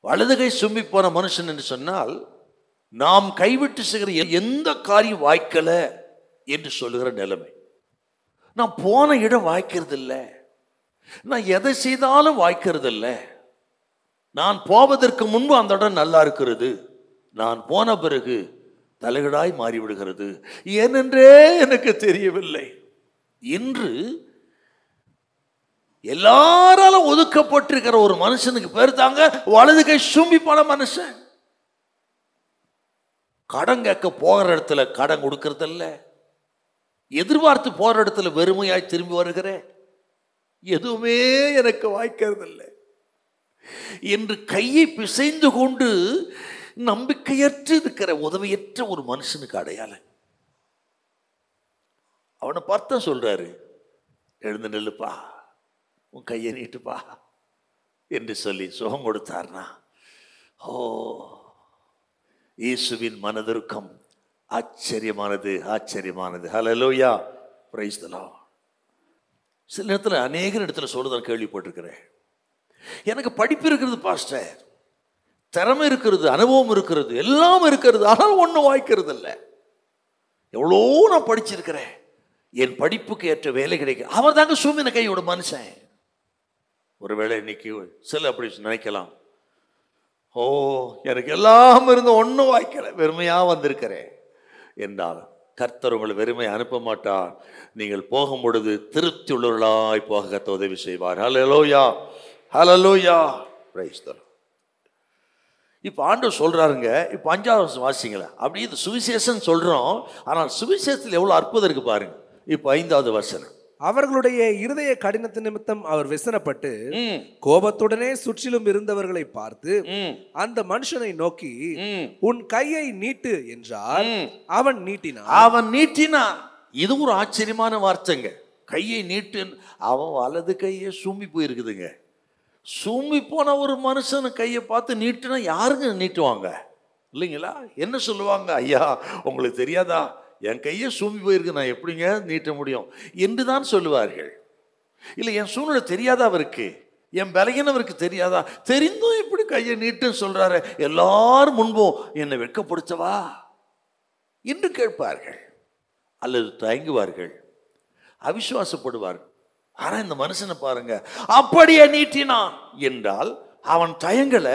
வலது கை சும்பி போன மனுஷன் என்று சொன்னால் நாம் கைவிட்டு செய்கிற எந்த காரியம் வாய்க்கல என்று சொல்லுகிற நிலைமை. நான் போன இடம் வாய்க்கிறது இல்லை, நான் எதை செய்தாலும் வாய்க்கிறது இல்லை. நான் போவதற்கு முன்பு அந்த இடம் நல்லா இருக்கிறது, நான் போன பிறகு தலைகளாய் மாறிவிடுகிறது. ஏனென்றே எனக்கு தெரியவில்லை. இன்று எல்லாராலும் ஒதுக்கப்பட்டிருக்கிற ஒரு மனுஷனுக்கு பேர் தாங்க வலது கை சும்பி போன மனுஷன். கடன் கேட்க போகிற இடத்துல கடன் கொடுக்கறது இல்ல, எதிர்பார்த்து போற இடத்துல வெறுமையாய் திரும்பி வருகிறேன், எதுவுமே எனக்கு வாய்க்கிறது இல்லை என்று கையை பிசைந்து கொண்டு நம்பிக்கையற்று இருக்கிற உதவியற்ற ஒரு மனுஷனுக்கு அடையாளம். அவனை பார்த்தா சொல்றாரு, எழுந்து நில்லுப்பா, உன் கையை நீட்டுப்பா என்று சொல்லி சுகம் கொடுத்தார்னா, ஓ, இயேசுவின் மனதிற்கும் ஆச்சரியமானது, ஆச்சரியமானது. ஹல்லேலூயா. Praise the Lord. சில நேரத்தில் அநேக இடத்துல சொல்றத கேள்விப்பட்டிருக்கிறேன். எனக்கு படிப்பு இருக்கிறது பாஸ்டர், திறமை இருக்கிறது, அனுபவம் இருக்கிறது, எல்லாம் இருக்கிறது, ஆனால் ஒன்றும் வாய்க்கிறது இல்லை. எவ்வளோ நான் படிச்சிருக்கிறேன், என் படிப்புக்கு ஏற்ற வேலை கிடைக்க. அவர் தாங்க சூமின கையோட மனுஷன். ஒருவேளை இன்னைக்கு சில அப்படி நினைக்கலாம், ஓ எனக்கு எல்லாம் இருந்து ஒன்றும் வாய்க்கல, வெறுமையாக வந்திருக்கிறேன் என்றால் கர்த்தர் உங்களை வெறுமை அனுப்ப மாட்டார். நீங்கள் போகும் பொழுது திருப்தி உள்ளவர்களாய் போக கர்த்தர் உதவி செய்வார். Hallelujah, hallelujah. Praise the Lord. இப்போ ஆண்டவர் சொல்றாருங்க, இப்போ 5வது வசனம் வாசிங்களா. அப்படி இது சுவிசேஷம் சொல்றோம், ஆனால் சுவிசேஷத்தில் எவ்வளவு அற்புதம் இருக்கு பாருங்க. இப்போ 5வது வசனம். அவர்களுடைய இருதய கடினத்து நிமித்தம் அவர் விசனப்பட்டு கோபத்துடனே சுற்றிலும் இருந்தவர்களை பார்த்து அந்த மனுஷனை நோக்கி உன் கையை நீட்டு என்றார். அவன் நீட்டினான். இது ஒரு ஆச்சரியமான வார்த்தைங்க. கையை நீட்டு. அவன் வலது கையை சூம்பி போயிருக்குதுங்க. சூம்பி போன ஒரு மனுஷன் கையை பார்த்து நீட்டுனா யாருங்க நீட்டுவாங்க இல்லைங்களா? என்ன சொல்லுவாங்க, ஐயா உங்களுக்கு தெரியாதா, என் கையை சூம்பி போயிருக்கு, நான் எப்படிங்க நீட்ட முடியும் என்று தான் சொல்லுவார்கள். இல்லை, என் சூழ்நிலை தெரியாதா அவருக்கு, என் பலகீனம் அவருக்கு தெரியாதா, தெரிந்தும் இப்படி கையை நீட்டுன்னு சொல்றாரு, எல்லாரும் முன்பும் என்னை வெட்கப்படுத்தவா என்று கேட்பார்கள், அல்லது தயங்குவார்கள், அவிசுவாசப்படுவார்கள். ஆனா இந்த மனுஷனை பாருங்க, அப்படியே நீட்டினான் என்றால் அவன் தயங்கல,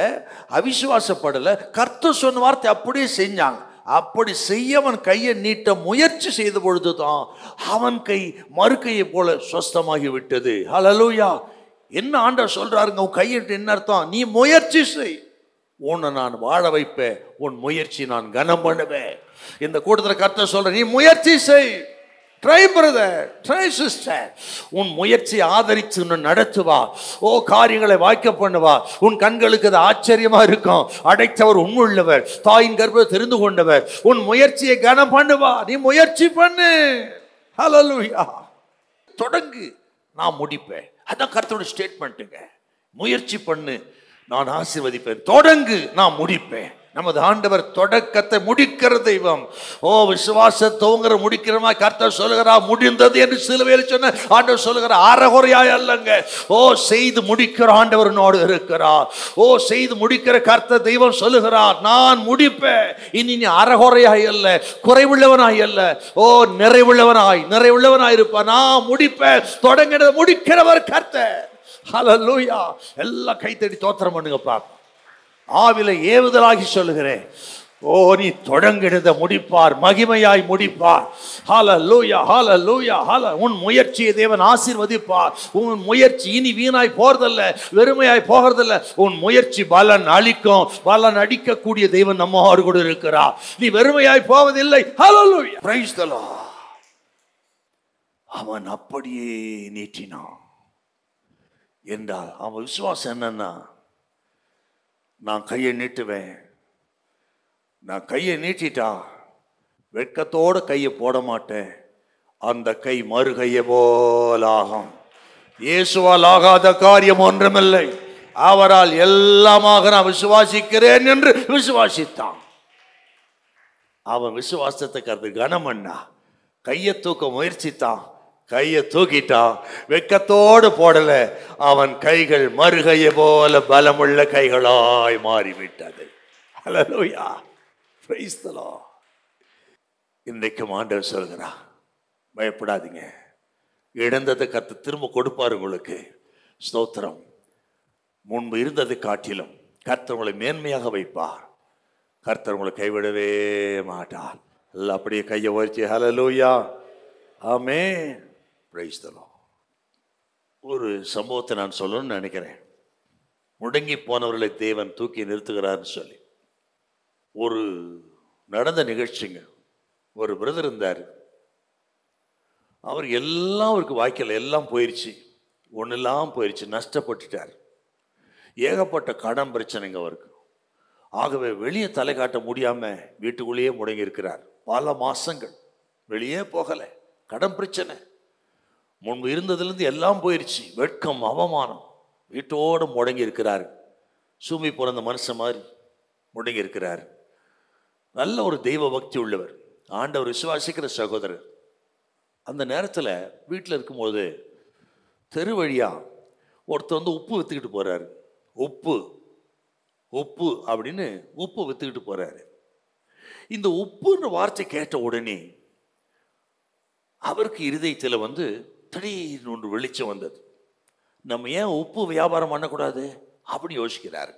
அவிசுவாசப்படல, கர்த்தர் சொன்ன வார்த்தை அப்படியே செஞ்சாங்க. அப்படி செய்ய அவன் கையை நீட்ட முயற்சி செய்த பொழுதுதான் அவன் கை மறுக்கையை போல சொஸ்தமாகி விட்டது. ஹல்லேலூயா. என்ன ஆண்டவர் சொல்றாருங்க, உன் கையிட்டு என்ன அர்த்தம், நீ முயற்சி செய், உன்னை நான் வாழ வைப்பேன், உன் முயற்சி நான் கனம் பண்ணுவேன். இந்த கூட்டத்தில் கர்த்தர் சொல்ற, நீ முயற்சி செய், ட்ரை பிரதர், ட்ரை சிஸ்டர், உன் முயற்சி ஆதரித்து நடத்துவா. ஓ, காரியங்களை வாய்க்க பண்ணுவா. உன் கண்களுக்கு அது ஆச்சரியமா இருக்கும். அடைத்தவர் உண்மையுள்ளவர், தாயின் கர்ப்பத்தை தெரிந்து கொண்டவர். உன் முயற்சியை கனம் பண்ணுவா. நீ முயற்சி பண்ணு. ஹல்லேலூயா. தொடங்கு, நான் முடிப்பேன். அதான் கர்த்தரோட ஸ்டேட்மெண்ட்டுங்க. முயற்சி பண்ணு, நான் ஆசீர்வதிப்பேன். தொடங்கு, நான் முடிப்பேன். நமது ஆண்டவர் தொடக்கத்தை முடிக்கிற தெய்வம். ஓ, விசுவாசத்தோங்கிற முடிக்கிறமா கர்த்தர் சொல்லுகிறார், முடிந்தது என்று சிலுவையில் சொன்ன ஆண்டவர் சொல்லுகிறார், அறகுறையாய் அல்லங்க. ஓ, செய்து முடிக்கிற ஆண்டவரனோடு இருக்கிறார். ஓ, செய்து முடிக்கிற கர்த்தர் தெய்வம் சொல்லுகிறார், நான் முடிப்பேன். இனி நீ அறகுறையாய் அல்ல, குறைவுள்ளவனாய் அல்ல, ஓ நிறைவுள்ளவனாய் இருப்பான். நான் முடிப்பேன். தொடங்கினதை முடிக்கிறவர் கர்த்தர். ஹல்லேலூயா. எல்லாம் கைத்தடி தோத்திரம் பண்ணுங்க பாப்பா. ஆவில ஏவுதலாகி சொல்லுகிறேன், ஓ, நீ தொடங்கினதை முடிப்பார், மகிமையாய் முடிப்பார். ஹல்லேலூயா, ஹல்லேலூயா, உன் முயற்சியை தேவன் ஆசீர்வதிப்பார். உன் முயற்சி இனி வீணாய் போறதில்ல, வெறுமையாய் போகிறதில்ல. உன் முயற்சி பலன் அளிக்கும். பலன் அடிக்கக்கூடிய தேவன் நம்மோடு கூட இருக்கிறார். நீ வெறுமையாய் போவதில்லை. ஹல்லேலூயா, பிரைஸ் தி லார்ட். அவன் அப்படியே நீட்டினான் என்றால் அவன் விசுவாசம் என்னன்னா, நான் கையை நீட்டுவேன். நான் கையை நீட்டிட்டா வெட்கத்தோட கையை போட மாட்டேன். அந்த கை மறுகையை போலாகும். இயேசுவால் ஆகாத காரியம் ஒன்றுமில்லை. அவரால் எல்லாமாக நான் விசுவாசிக்கிறேன் என்று விசுவாசித்தான். அவன் விசுவாசத்தை கருத்து கனமண்ணா கையை தூக்க முயற்சித்தான். கையை தூக்கிட்டான். வெக்கத்தோடு போடல. அவன் கைகள் மறுகையை போல பலமுள்ள கைகளாய் மாறிவிட்டது. ஹல்லேலூயா, பிரைஸ் தி லார்ட். இன்றைக்கும் ஆண்டவர் சொல்கிறார், பயப்படாதீங்க. இழந்ததை கர்த்தர் திரும்ப கொடுப்பார் உங்களுக்கு. ஸ்தோத்திரம். முன்பு இருந்ததை காட்டிலும் கர்த்தர் உங்களை மேன்மையாக வைப்பார். கர்த்தர் உங்களை கைவிடவே மாட்டார். எல்லாம் அப்படியே கையை உயர்த்தி ஹல்லேலூயா, ஆமென், பிரைஸ் தி லார்ட். ஒரு சம்பவத்தை நான் சொல்லணும்னு நினைக்கிறேன். முடங்கி போனவர்களை தேவன் தூக்கி நிறுத்துகிறார்னு சொல்லி ஒரு நடந்த நிகழ்ச்சிங்க. ஒரு பிரதர் இருந்தார். அவர் எல்லாம் அவருக்கு வாய்க்கல, எல்லாம் போயிடுச்சு, ஒன்னெல்லாம் போயிடுச்சு, நஷ்டப்பட்டுட்டார். ஏகப்பட்ட கடன் பிரச்சனைங்க அவருக்கு. ஆகவே வெளியே தலை காட்ட முடியாம வீட்டுக்குள்ளேயே முடங்கி இருக்கிறார். பல மாசங்கள் வெளியே போகல. கடன் பிரச்சனை. முன்பு இருந்ததுலேருந்து எல்லாம் போயிடுச்சு. வெட்கம், அவமானம். வீட்டோடு முடங்கி இருக்கிறார். சூமி பிறந்த மனுஷன் மாதிரி முடங்கி இருக்கிறார். நல்ல ஒரு தெய்வ பக்தி உள்ளவர், ஆண்டவர் விசுவாசிக்கிற சகோதரர். அந்த நேரத்தில் வீட்டில் இருக்கும்போது தெரு வழியா ஒருத்தர் வந்து உப்பு விற்றுக்கிட்டு போறாரு. உப்பு உப்பு அப்படின்னு உப்பு விற்றுக்கிட்டு போறாரு. இந்த உப்புன்ற வார்த்தை கேட்ட உடனே அவருக்கு இருதயத்தில் வந்து திடீர்னு ஒன்று வெளிச்சம் வந்தது. நம்ம ஏன் உப்பு வியாபாரம் பண்ணக்கூடாது அப்படி யோசிக்கிறார்.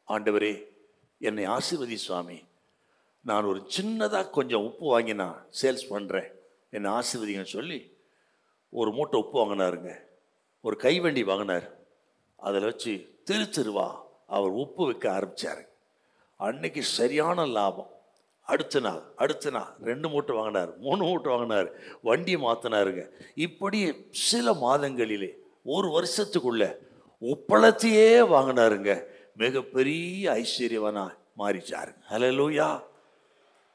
ஆண்டவரே, என்னை ஆசீர்வதி சுவாமி. நான் ஒரு சின்னதாக கொஞ்சம் உப்பு வாங்கி நான் சேல்ஸ் பண்ணுறேன், என்னை ஆசீர்வதிங்கன்னு சொல்லி ஒரு மூட்டை உப்பு வாங்கினாருங்க. ஒரு கைவண்டி வாங்கினார். அதில் வச்சு தெருவா அவர் உப்பு விற்க ஆரம்பித்தார். அன்னைக்கு சரியான லாபம். அடுத்த நாள் 2 மூட்டை வாங்கினார், 3 மூட்டை வாங்கினார், வண்டியை மாற்றினாருங்க. இப்படி சில மாதங்களிலே, ஒரு வருஷத்துக்குள்ள உப்பளத்தையே வாங்கினாருங்க. மிகப்பெரிய ஐஸ்வர்யவனா மாறிச்சாரு. ஹல்லேலூயா.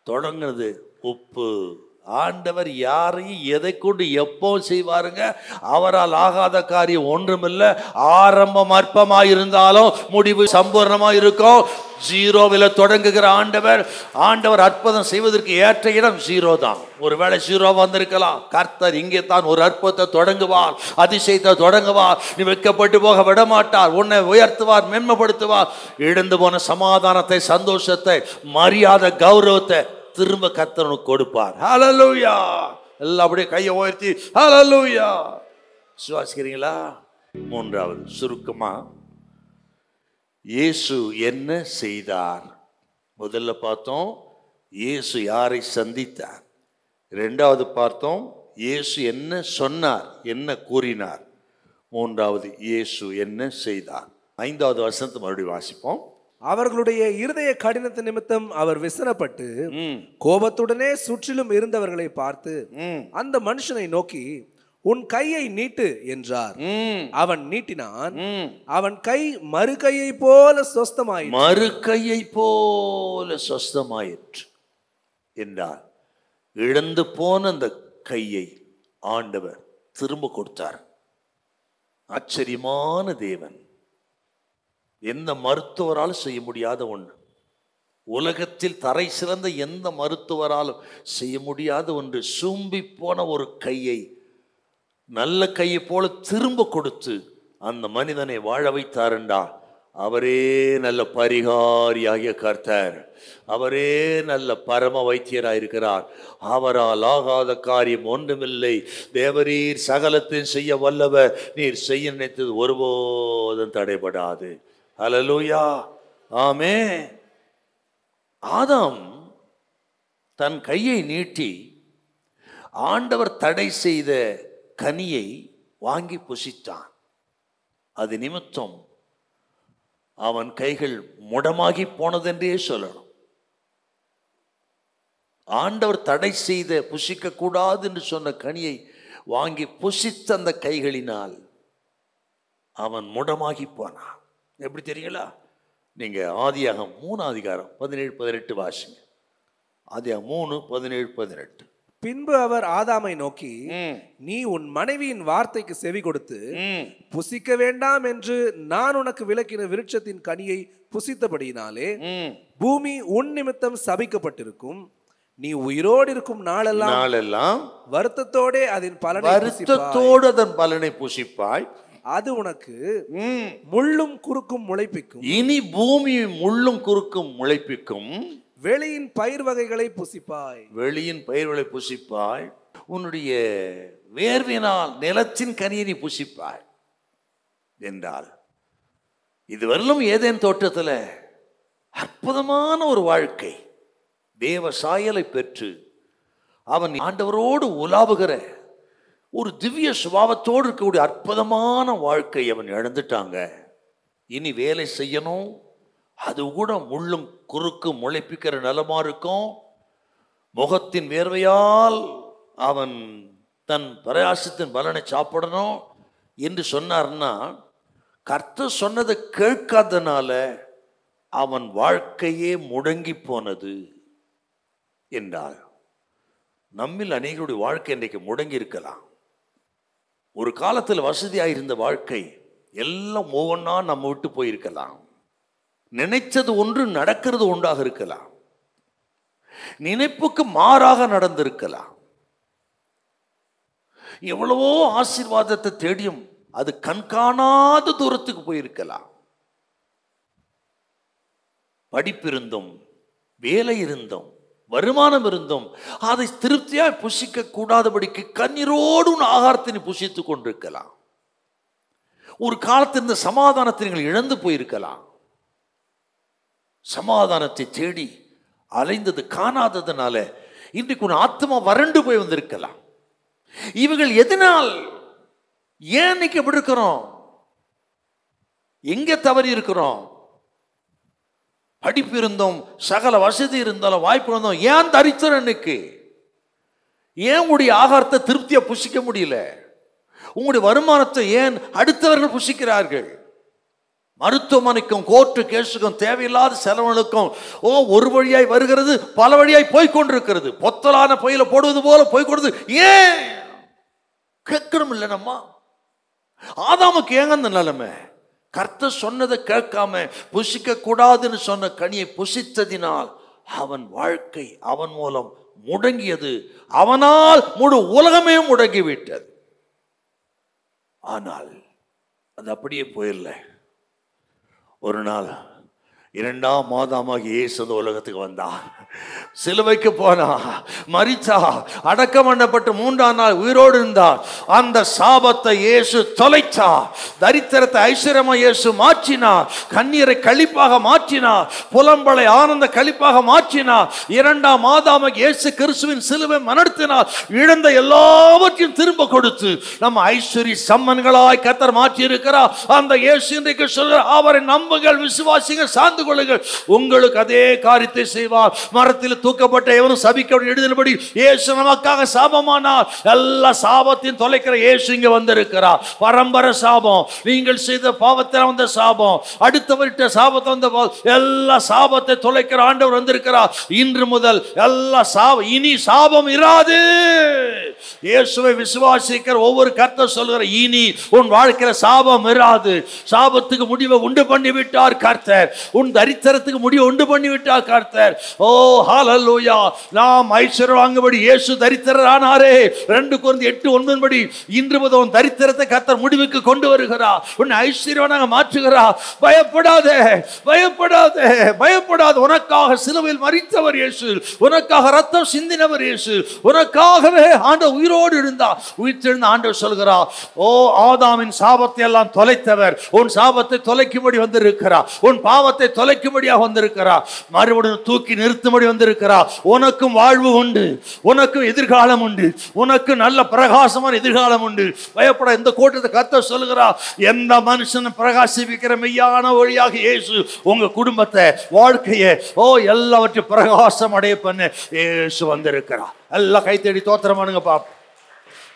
தொடங்குனது உப்பு. ஆண்டவர் யாரையும் எதை கொண்டு எப்போ செய்வாருங்க? அவரால் ஆகாத காரியம் ஒன்றுமில்லை. ஆரம்பம் அற்பமாயிருந்தாலும் முடிவு சம்பூர்ணமாக இருக்கும். ஜீரோவில் தொடங்குகிற ஆண்டவர் அற்புதம் செய்வதற்கு ஏற்ற இடம் ஜீரோ தான். ஒருவேளை ஜீரோ வந்திருக்கலாம். கர்த்தர் இங்கே தான் ஒரு அற்புதத்தை தொடங்குவார், அதிசயத்தை தொடங்குவார். நீ வெட்கப்பட்டு போக விடமாட்டார். உன்னை உயர்த்துவார், மேன்மைப்படுத்துவார். இழந்து போன சமாதானத்தை, சந்தோஷத்தை, மரியாதை, கௌரவத்தை திரும்ப கர்த்தருக்கு கொடுப்பார். ஹல்லேலூயா. எல்லாம் அப்படியே கையை உயர்த்தி ஹல்லேலூயா. விசுவாசிக்கிறீங்களா? மூன்றாவது சுருக்கமா, இயேசு என்ன செய்தார்? முதல்ல பார்த்தோம் இயேசு யாரை சந்தித்தார். இரண்டாவது பார்த்தோம் இயேசு என்ன சொன்னார், என்ன கூறினார். மூன்றாவது இயேசு என்ன செய்தார். 5வது வசனத்தை மறுபடியும் வாசிப்போம். அவர்களுடைய இருதய கடினத்து நிமித்தம் அவர் விசனப்பட்டு கோபத்துடனே சுற்றிலும் இருந்தவர்களை பார்த்து அந்த மனுஷனை நோக்கி, உன் கையை நீட்டு என்றார். அவன் நீட்டினான். அவன் கை மறுகையை போல சொஸ்தமாயிற்று. மறுகையை போல சொஸ்தமாயிற்று என்றார். இழந்து போன அந்த கையை ஆண்டவர் திரும்ப கொடுத்தார். ஆச்சரியமான தேவன். எந்த மருத்துவரால் செய்ய முடியாத ஒன்று. உலகத்தில் தரை சிறந்த எந்த மருத்துவராலும் செய்ய முடியாத ஒன்று. சூம்பி போன ஒரு கையை நல்ல கையை போல திரும்ப கொடுத்து அந்த மனிதனை வாழ வைத்தாருண்டா. அவரே நல்ல பரிகாரியாகிய கர்த்தர், அவரே நல்ல பரம வைத்தியராயிருக்கிறார். அவரால் ஆகாத காரியம் ஒன்றுமில்லை. தேவரீர் சகலத்தையும் செய்ய வல்லவர், நீர் செய்ய நினைத்தது ஒருபோதும் தடைபடாது. ஹல்லேலூயா, ஆமென். ஆதாம் தன் கையை நீட்டி ஆண்டவர் தடை செய்த கனியை வாங்கி புசித்தான். அது நிமித்தம் அவன் கைகள் முடமாகி போனதென்றே சொல்லணும். ஆண்டவர் தடை செய்த புசிக்க கூடாது என்று சொன்ன கனியை வாங்கி புசித்த அந்த கைகளினால் அவன் முடமாகி போனான். எப்படி தெரியுங்களா? நீங்க ஆதியாகமம் 3 அதிகாரம் 17-18 வாசிங்க. ஆதியாகமம் 3:17-18. பின்பு அவர் ஆதாமை நோக்கி, நீ உன் மனைவியின் வார்த்தைக்கு செவி கொடுத்து புசிக்க வேண்டாம் என்று நான் உனக்கு விலக்கின விருட்சத்தின் கனியை புசித்தபடியினாலே பூமி உன் நிமித்தம் சபிக்கப்பட்டிருக்கும். நீ உயிரோடு இருக்கும் நாளெல்லாம் வருத்தத்தோடு அதன் பலனை புசிப்பாய். அது உனக்கு முள்ளும் குறுக்கும் முளைப்பிக்கும். இனி பூமி முள்ளும் குறுக்கும் முளைப்பிக்கும். வெளியின் பயிர் வகைகளை புசிப்பாய். வெளியின் பயிர்களை புசிப்பாய். உன்னுடைய வேர்வினால் நிலத்தின் கனியை நீ புசிப்பாய் என்றால், இதுவரையிலும் ஏதேன் தோட்டத்தில் அற்புதமான ஒரு வாழ்க்கை, தேவ சாயலை பெற்று அவன் ஆண்டவரோடு உலாவுகிற ஒரு திவ்ய சுபாவத்தோடு இருக்கக்கூடிய அற்புதமான வாழ்க்கை அவன் இழந்துட்டாங்க. இனி வேலை செய்யணும், அது கூட முள்ளும் குறுக்கும் முளைப்பிக்கிற நிலமா இருக்கும். முகத்தின் வேர்வையால் அவன் தன் பிரயாசத்தின் பலனை சாப்பிடணும் என்று சொன்னார்னா, கர்த்தர் சொன்னதை கேட்காதனால அவன் வாழ்க்கையே முடங்கி போனது என்றால், நம்மில் அநேகருடைய வாழ்க்கை இன்றைக்கு முடங்கி இருக்கலாம். ஒரு காலத்தில் வசதியாக இருந்த வாழ்க்கை எல்லாம் ஒவ்வொன்றா நம்ம விட்டு போயிருக்கலாம். நினைச்சது ஒன்று, நடக்கிறது ஒன்றாக இருக்கலாம். நினைப்புக்கு மாறாக நடந்திருக்கலாம். எவ்வளவோ ஆசீர்வாதத்தை தேடியும் அது கண்காணாத தூரத்துக்கு போயிருக்கலாம். படிப்பு இருந்தும், வேலை இருந்தும், வருமானம் இருந்தும் அதை திருப்தியாய் புசிக்க கூடாதபடிக்கு கண்ணீரோடு ஆகாரத்தினை புசித்து கொண்டிருக்கலாம். ஒரு காலத்தில் இருந்த சமாதானத்தை நீங்கள் இழந்து போயிருக்கலாம். சமாதானத்தை தேடி அலைந்தது காணாததுனால இன்றைக்கு உன் ஆத்மா வறண்டு போய் வந்திருக்கலாம். இவர்கள் எதனால், ஏன் இன்னைக்கு எப்படி இருக்கிறோம், எங்க தவறி இருக்கிறோம்? படிப்பு இருந்தோம், சகல வசதி இருந்தாலும், வாய்ப்பு இருந்தோம், ஏன் தரித்திரம் இன்னைக்கு? ஏன் உங்களுடைய ஆகாரத்தை திருப்தியா புசிக்க முடியல? உங்களுடைய வருமானத்தை ஏன் அடுத்தவர்கள் புசிக்கிறார்கள்? மருத்துவமனைக்கும் கோர்ட்டு கேஸுக்கும் தேவையில்லாத செலவுகளுக்கும் ஒரு வழியாய் வருகிறது, பல வழியாய் போய்கொண்டிருக்கிறது. பொத்தலான பையில போடுவது போல போய்கொடுது. ஏன் கேட்கணும் இல்லை? நம்ம ஆதாமுக்கு ஏங்க அந்த நிலைமை? கர்த்தர் சொன்னதை கேட்காம புசிக்க கூடாதுன்னு சொன்ன கனியை புசித்ததினால் அவன் வாழ்க்கை அவன் மூலம் முடங்கியது. அவனால் முழு உலகமே முடங்கிவிட்டது. ஆனால் அது அப்படியே போயிடல. ஒரு நாள் 2ஆம் மாதமாக இயேசு உலகத்துக்கு வந்தார். சிலுவைக்கு போனா, மரிச்சா, அடக்கம் பண்ணப்பட்டு 3ஆம் நாள் உயிரோடு இருந்தார். அந்த சாபத்தை இயேசு தொலைச்சா. தரித்திரத்தை ஐஸ்வர்யமா இயேசு மாற்றினார். கண்ணீரை களிப்பாக மாற்றினார். புலம்பலை ஆனந்த களிப்பாக மாற்றினார். 2ஆம் மாதமாக இயேசு கிறிஸ்துவின் சிலுவை மனர்த்தினார். இழந்த எல்லாவற்றையும் திரும்ப கொடுத்து நம்ம ஐஸ்வர்ய சம்மன்களாய் கர்த்தர் மாற்றி இருக்கிறார். அந்த இயேசு இன்றைக்கு சொல்ற, அவரை நம்புங்கள், விசுவாசிங்க, சார்ந்து கொள்ளுங்கள், உங்களுக்கு அதே காரியத்தை செய்வார். மரத்தில் தூக்கப்பட்ட எவனும் சபிக்க எழுதினபடி இயேசு நமக்காக சாபமானார். எல்லா சாபத்தையும் தொலைக்கிற இயேசு இங்க வந்திருக்கிறார். பரம்பரை சாபம், நீங்கள் செய்த பாவத்தில் வந்த சாபம், அடுத்தவர்கிட்ட சாபத்தை வந்த எல்லா சாபத்தை தொலைக்கிற ஆண்டவர் வந்திருக்கிறார். இன்று முதல் எல்லா சாபம், இனி சாபம் இராது. இயேசுவை விசுவாசிக்கிற ஒவ்வொரு கர்த்தர் சொல்கிற, இனி உன் வாழ்க்கையில சாபம் இராது. சாபத்துக்கு முடிவை உண்டு பண்ணிவிட்டார் கர்த்தர். உன் தரித்திரத்துக்கு முடிவு உண்டு பண்ணி விட்டா கர்த்தர். ஓ ஹல்லேலூயா. நாம் ஐஸ்வர்யம் வாங்கும்படி இயேசு தரித்திரரானாரே. 2 கொரிந்தியர் 8:9 படி இன்று முதல் தரித்திரத்தை கர்த்தர் முடிவுக்கு கொண்டு வருகிறார். உன்னை ஐஸ்வர்யவானாக மாற்றுகிறார். பயப்படாதே, பயப்படாதே, பயப்படாதே. உனக்காக சிலுவையில் மரித்தவர் இயேசு, உனக்காக ரத்தம் சிந்தினவர் இயேசு, உனக்காகவே ஆண்டவர் உயிரோடு இருந்தார். உயிர்த்தெழுந்த ஆண்டவர் சொல்கிறார், ஓ ஆதாமின் சாபத்தை எல்லாம் தொலைத்தவர் உன் சாபத்தை தொலைக்கும்படி வந்திருக்கிறார். உன் பாவத்தை தொலைக்கும்படியாக வந்திருக்கிறார். மறுபடியும் தூக்கி நிறுத்தும்படி வந்திருக்கிறார். உனக்கும் வாழ்வு உண்டு, உனக்கும் எதிர்காலம் உண்டு, உனக்கு நல்ல பிரகாசமான எதிர்காலம் உண்டு. பயப்பட இந்த கூட்டத்தை கர்த்தர் சொல்கிறார், எந்த மனுஷனும் பிரகாசிப்பிக்கிற மெய்யான வழியாக இயேசு உங்க குடும்பத்தை, வாழ்க்கையை, ஓ எல்லாவற்றையும் பிரகாசம் அடைய பண்ண இயேசு வந்திருக்கிறார். எல்லாம் கைத்தடி தோத்திரம் பண்ணுங்க பாப்போம்.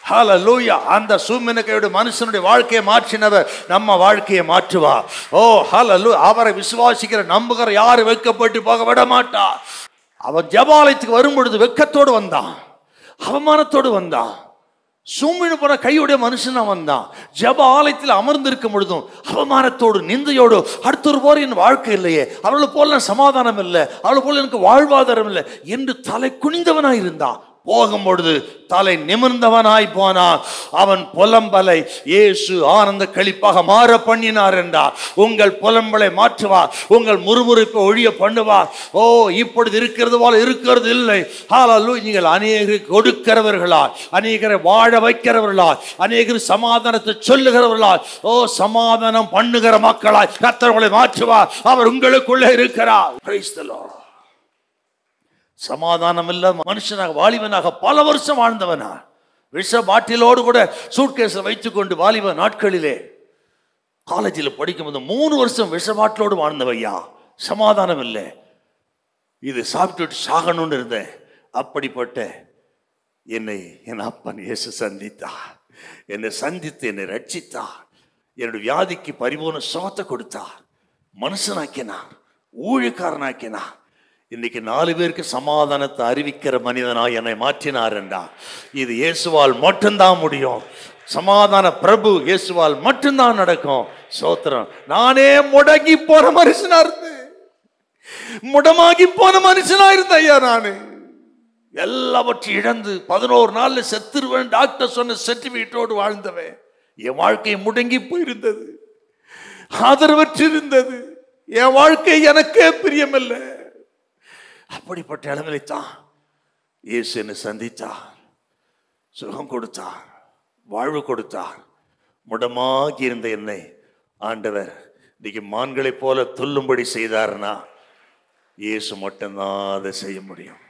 ஹல்லேலூயா. அந்த சூமினகையுடைய மனுஷனுடைய வாழ்க்கையை மாற்றினவர் நம்ம வாழ்க்கையை மாற்றுவார். ஓ ஹல்லேலூயா. அவரை விசுவாசிக்கிற நம்புகிற யாரும் வெட்கப்பட்டு போக விட மாட்டார். அவன் ஜெபாலயத்துக்கு வரும் பொழுது வெட்கத்தோடு வந்தான், அவமானத்தோடு வந்தான். சூமினு போன கையுடைய மனுஷனா வந்தான். ஜெப ஆலயத்தில் அமர்ந்திருக்கும் பொழுதும் அவமானத்தோடு நிந்தையோடு, அடுத்தொரு போல என் வாழ்க்கை இல்லையே, அவளை போல சமாதானம் இல்லை, அவளை போல எனக்கு வாழ்வாதாரம் இல்லை என்று தலை குனிந்தவனாய் இருந்தான். போகும்பொழுது தலை நிமிர்ந்தவனாய் போனான். அவன் புலம்பலை இயேசு ஆனந்த களிப்பாக மாற பண்ணினார் என்றார். உங்கள் புலம்பலை மாற்றுவார், உங்கள் முறுமுறுப்பை ஒழிய பண்ணுவார். ஓ இப்பொழுது இருக்கிறது போல இருக்கிறது இல்லை. ஹல்லேலூயா. நீங்கள் அநேகருக்கு கொடுக்கிறவர்களால், அநேகரை வாழ வைக்கிறவர்களால், அநேகர் சமாதானத்தை சொல்லுகிறவர்களால், ஓ சமாதானம் பண்ணுகிற மக்களாய் கர்த்தர் உங்களை மாற்றுவார். அவர் உங்களுக்குள்ளே இருக்கிறார். Price the Lord. சமாதானம் இல்ல மனுஷனாக வாலிபனாக பல வருஷம் வாழ்ந்தவனா, விஷ பாட்டிலோடு கூட சூட்கேஸை வைத்துக்கொண்டு வாலிப நாட்களிலே காலேஜில் படிக்கும்போது 3 வருஷம் விஷ பாட்டிலோடு வாழ்ந்தவையா. சமாதானம் இல்லை, இது சாப்பிட்டு சாகணும்னு இருந்தேன். அப்படிப்பட்ட என்னை என் அப்பன் இயேசு சந்தித்தார். என்னை சந்தித்து என்னை ரட்சித்தார். என்னுடைய வியாதிக்கு பரிபூர்ண சுகத்தை கொடுத்தார். மனுஷனாக்கினார், ஊழியக்காரனாக்கினார். இன்னைக்கு 4 பேருக்கு சமாதானத்தை அறிவிக்கிற மனிதனாய் என்னை மாற்றினார் என்றார். இது இயேசுவால் மட்டும்தான் முடியும். சமாதான பிரபு இயேசுவால் மட்டும்தான் நடக்கும். சோத்திரம். நானே முடங்கி போன மனுஷனா இருந்தேன், முடமாகி போன மனுஷனா இருந்தேன் ஐயா. நானு எல்லாவற்றையும் இழந்து 11 நாள்ல செத்துருவேன் டாக்டர் சொன்ன சர்டிபிகேட்டோடு வாழ்ந்தவன். என் வாழ்க்கை முடங்கி போயிருந்தது, ஆதரவற்று இருந்தது. என் வாழ்க்கை எனக்கே பிரியமில்லை. அப்படிப்பட்ட இடங்களைத்தான் இயேசு என்னை சந்தித்தார், சுகம் கொடுத்தார், வாழ்வு கொடுத்தார். முடமாகி இருந்த என்னை ஆண்டவர் இன்னைக்கு மான்களைப் போல துள்ளும்படி செய்தார்னா இயேசு மட்டும்தான் அதை செய்ய முடியும்.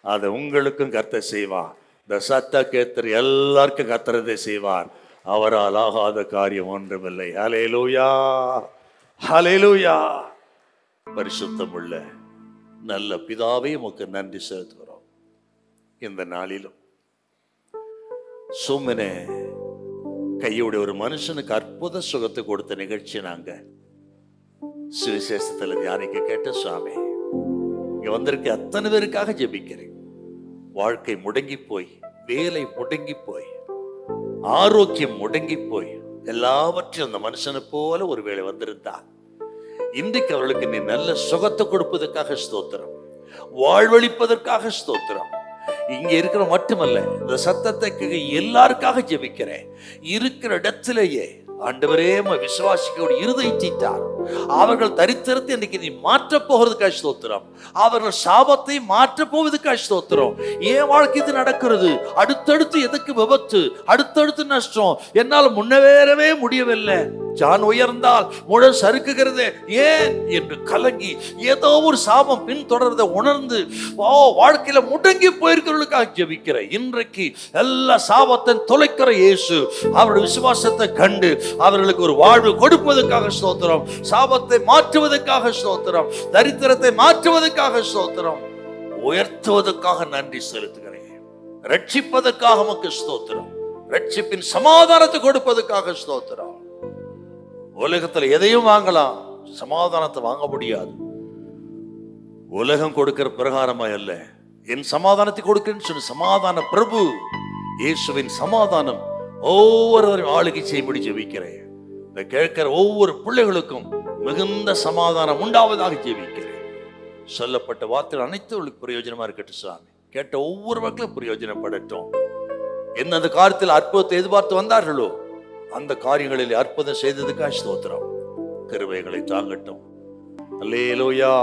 அதை உங்களுக்கும் கர்த்தர் செய்வார். இந்த சத்த கேத்தர் எல்லாருக்கும் கர்த்தரதை செய்வார். அவரால் ஆகாத காரியம் ஒன்றுமில்லை. ஹல்லேலூயா, ஹல்லேலூயா. பரிசுத்தமுள்ள நல்ல பிதாவே உமக்கு நன்றி செலுத்துகிறோம். இந்த நாளிலும் சூமனே கையோடைய ஒரு மனுஷனுக்கு அற்புத சுகத்தை கொடுத்த நிகழ்ச்சி நாங்க சுவிசேஷத்துல தியானிக்க கேட்ட சுவாமி, இங்க வந்திருக்க அத்தனை பேருக்காக ஜெபிக்கிறேன். வாழ்க்கை முடங்கி போய், வேலை முடங்கி போய், ஆரோக்கியம் முடங்கி போய், எல்லாவற்றையும் அந்த மனுஷனை போல ஒருவேளை வந்திருந்தா இன்றைக்கு அவர்களுக்கு நீ நல்ல சுகத்தை கொடுப்பதற்காக ஸ்தோத்திரம், வாழ்வழிப்பதற்காக ஸ்தோத்திரம். இங்க இருக்கிற மட்டுமல்ல, இந்த சத்தத்தை எல்லாருக்காக ஜெபிக்கிறேன். இருக்கிற இடத்திலேயே ஆண்டவரே விசுவாசிக்க இருதயிட்டார். அவர்கள் தரித்திரத்தை இன்னைக்கு நீ மாற்ற போகிறதுக்காக ஸ்தோத்திரம். அவர்கள் சாபத்தை மாற்ற போவதுக்காக ஸ்தோத்திரம். ஏன் வாழ்க்கை இது நடக்கிறது? அடுத்தடுத்து எதுக்கு விபத்து, அடுத்தடுத்து நஷ்டம், என்னால் முன்னேறவே முடியவில்லை. ஜான் உயர்ந்தால் முழ சறுக்குகிறது ஏன் என்று கலங்கி ஏதோ ஒரு சாபம் பின் தொடர்றதை உணர்ந்து வாழ்க்கையில முடங்கி போயிருக்கிறவர்களுக்காக ஜெபிக்கிறேன். இன்றைக்கு எல்லா சாபத்தை தொலைக்கிற இயேசு அவருடைய விசுவாசத்தை கண்டு அவர்களுக்கு ஒரு வாழ்வு கொடுப்பதற்காக ஸ்தோத்திரம், சாபத்தை மாற்றுவதற்காக ஸ்தோத்திரம், தரித்திரத்தை மாற்றுவதற்காக ஸ்தோத்திரம், உயர்த்துவதற்காக நன்றி செலுத்துகிறேன். ரட்சிப்பதற்காக உமக்கு ஸ்தோத்திரம், ரட்சிப்பின் சமாதானத்தை கொடுப்பதற்காக ஸ்தோத்திரம். உலகத்துல எதையும் வாங்கலாம், சமாதானத்தை வாங்க முடியாது. உலகம் கொடுக்கிற பிரகாரமா அல்ல, என் சமாதானத்தை கொடுக்கிறேன்னு சொல்லி சமாதான பிரபு இயேசுவின் சமாதானம் ஒவ்வொருவரும் ஆளுகை செய்யும்படி ஜெபிக்கிறேன். இந்த கேட்கிற ஒவ்வொரு பிள்ளைகளுக்கும் மிகுந்த சமாதானம் உண்டாவதாக ஜெபிக்கிறேன். சொல்லப்பட்ட வார்த்தைகள் அனைத்தும் பிரயோஜனமா இருக்கட்டும் சாமி. கேட்ட ஒவ்வொரு மக்களும் பிரயோஜனப்படட்டும். எந்தெந்த காரியத்தில் அற்புதத்தை எதிர்பார்த்து வந்தார்களோ அந்த காரியங்களில் அற்புதம் செய்ததுக்காக ஸ்தோத்திரம். கிருபைகளை தாங்கட்டும். அல்லேலூயா.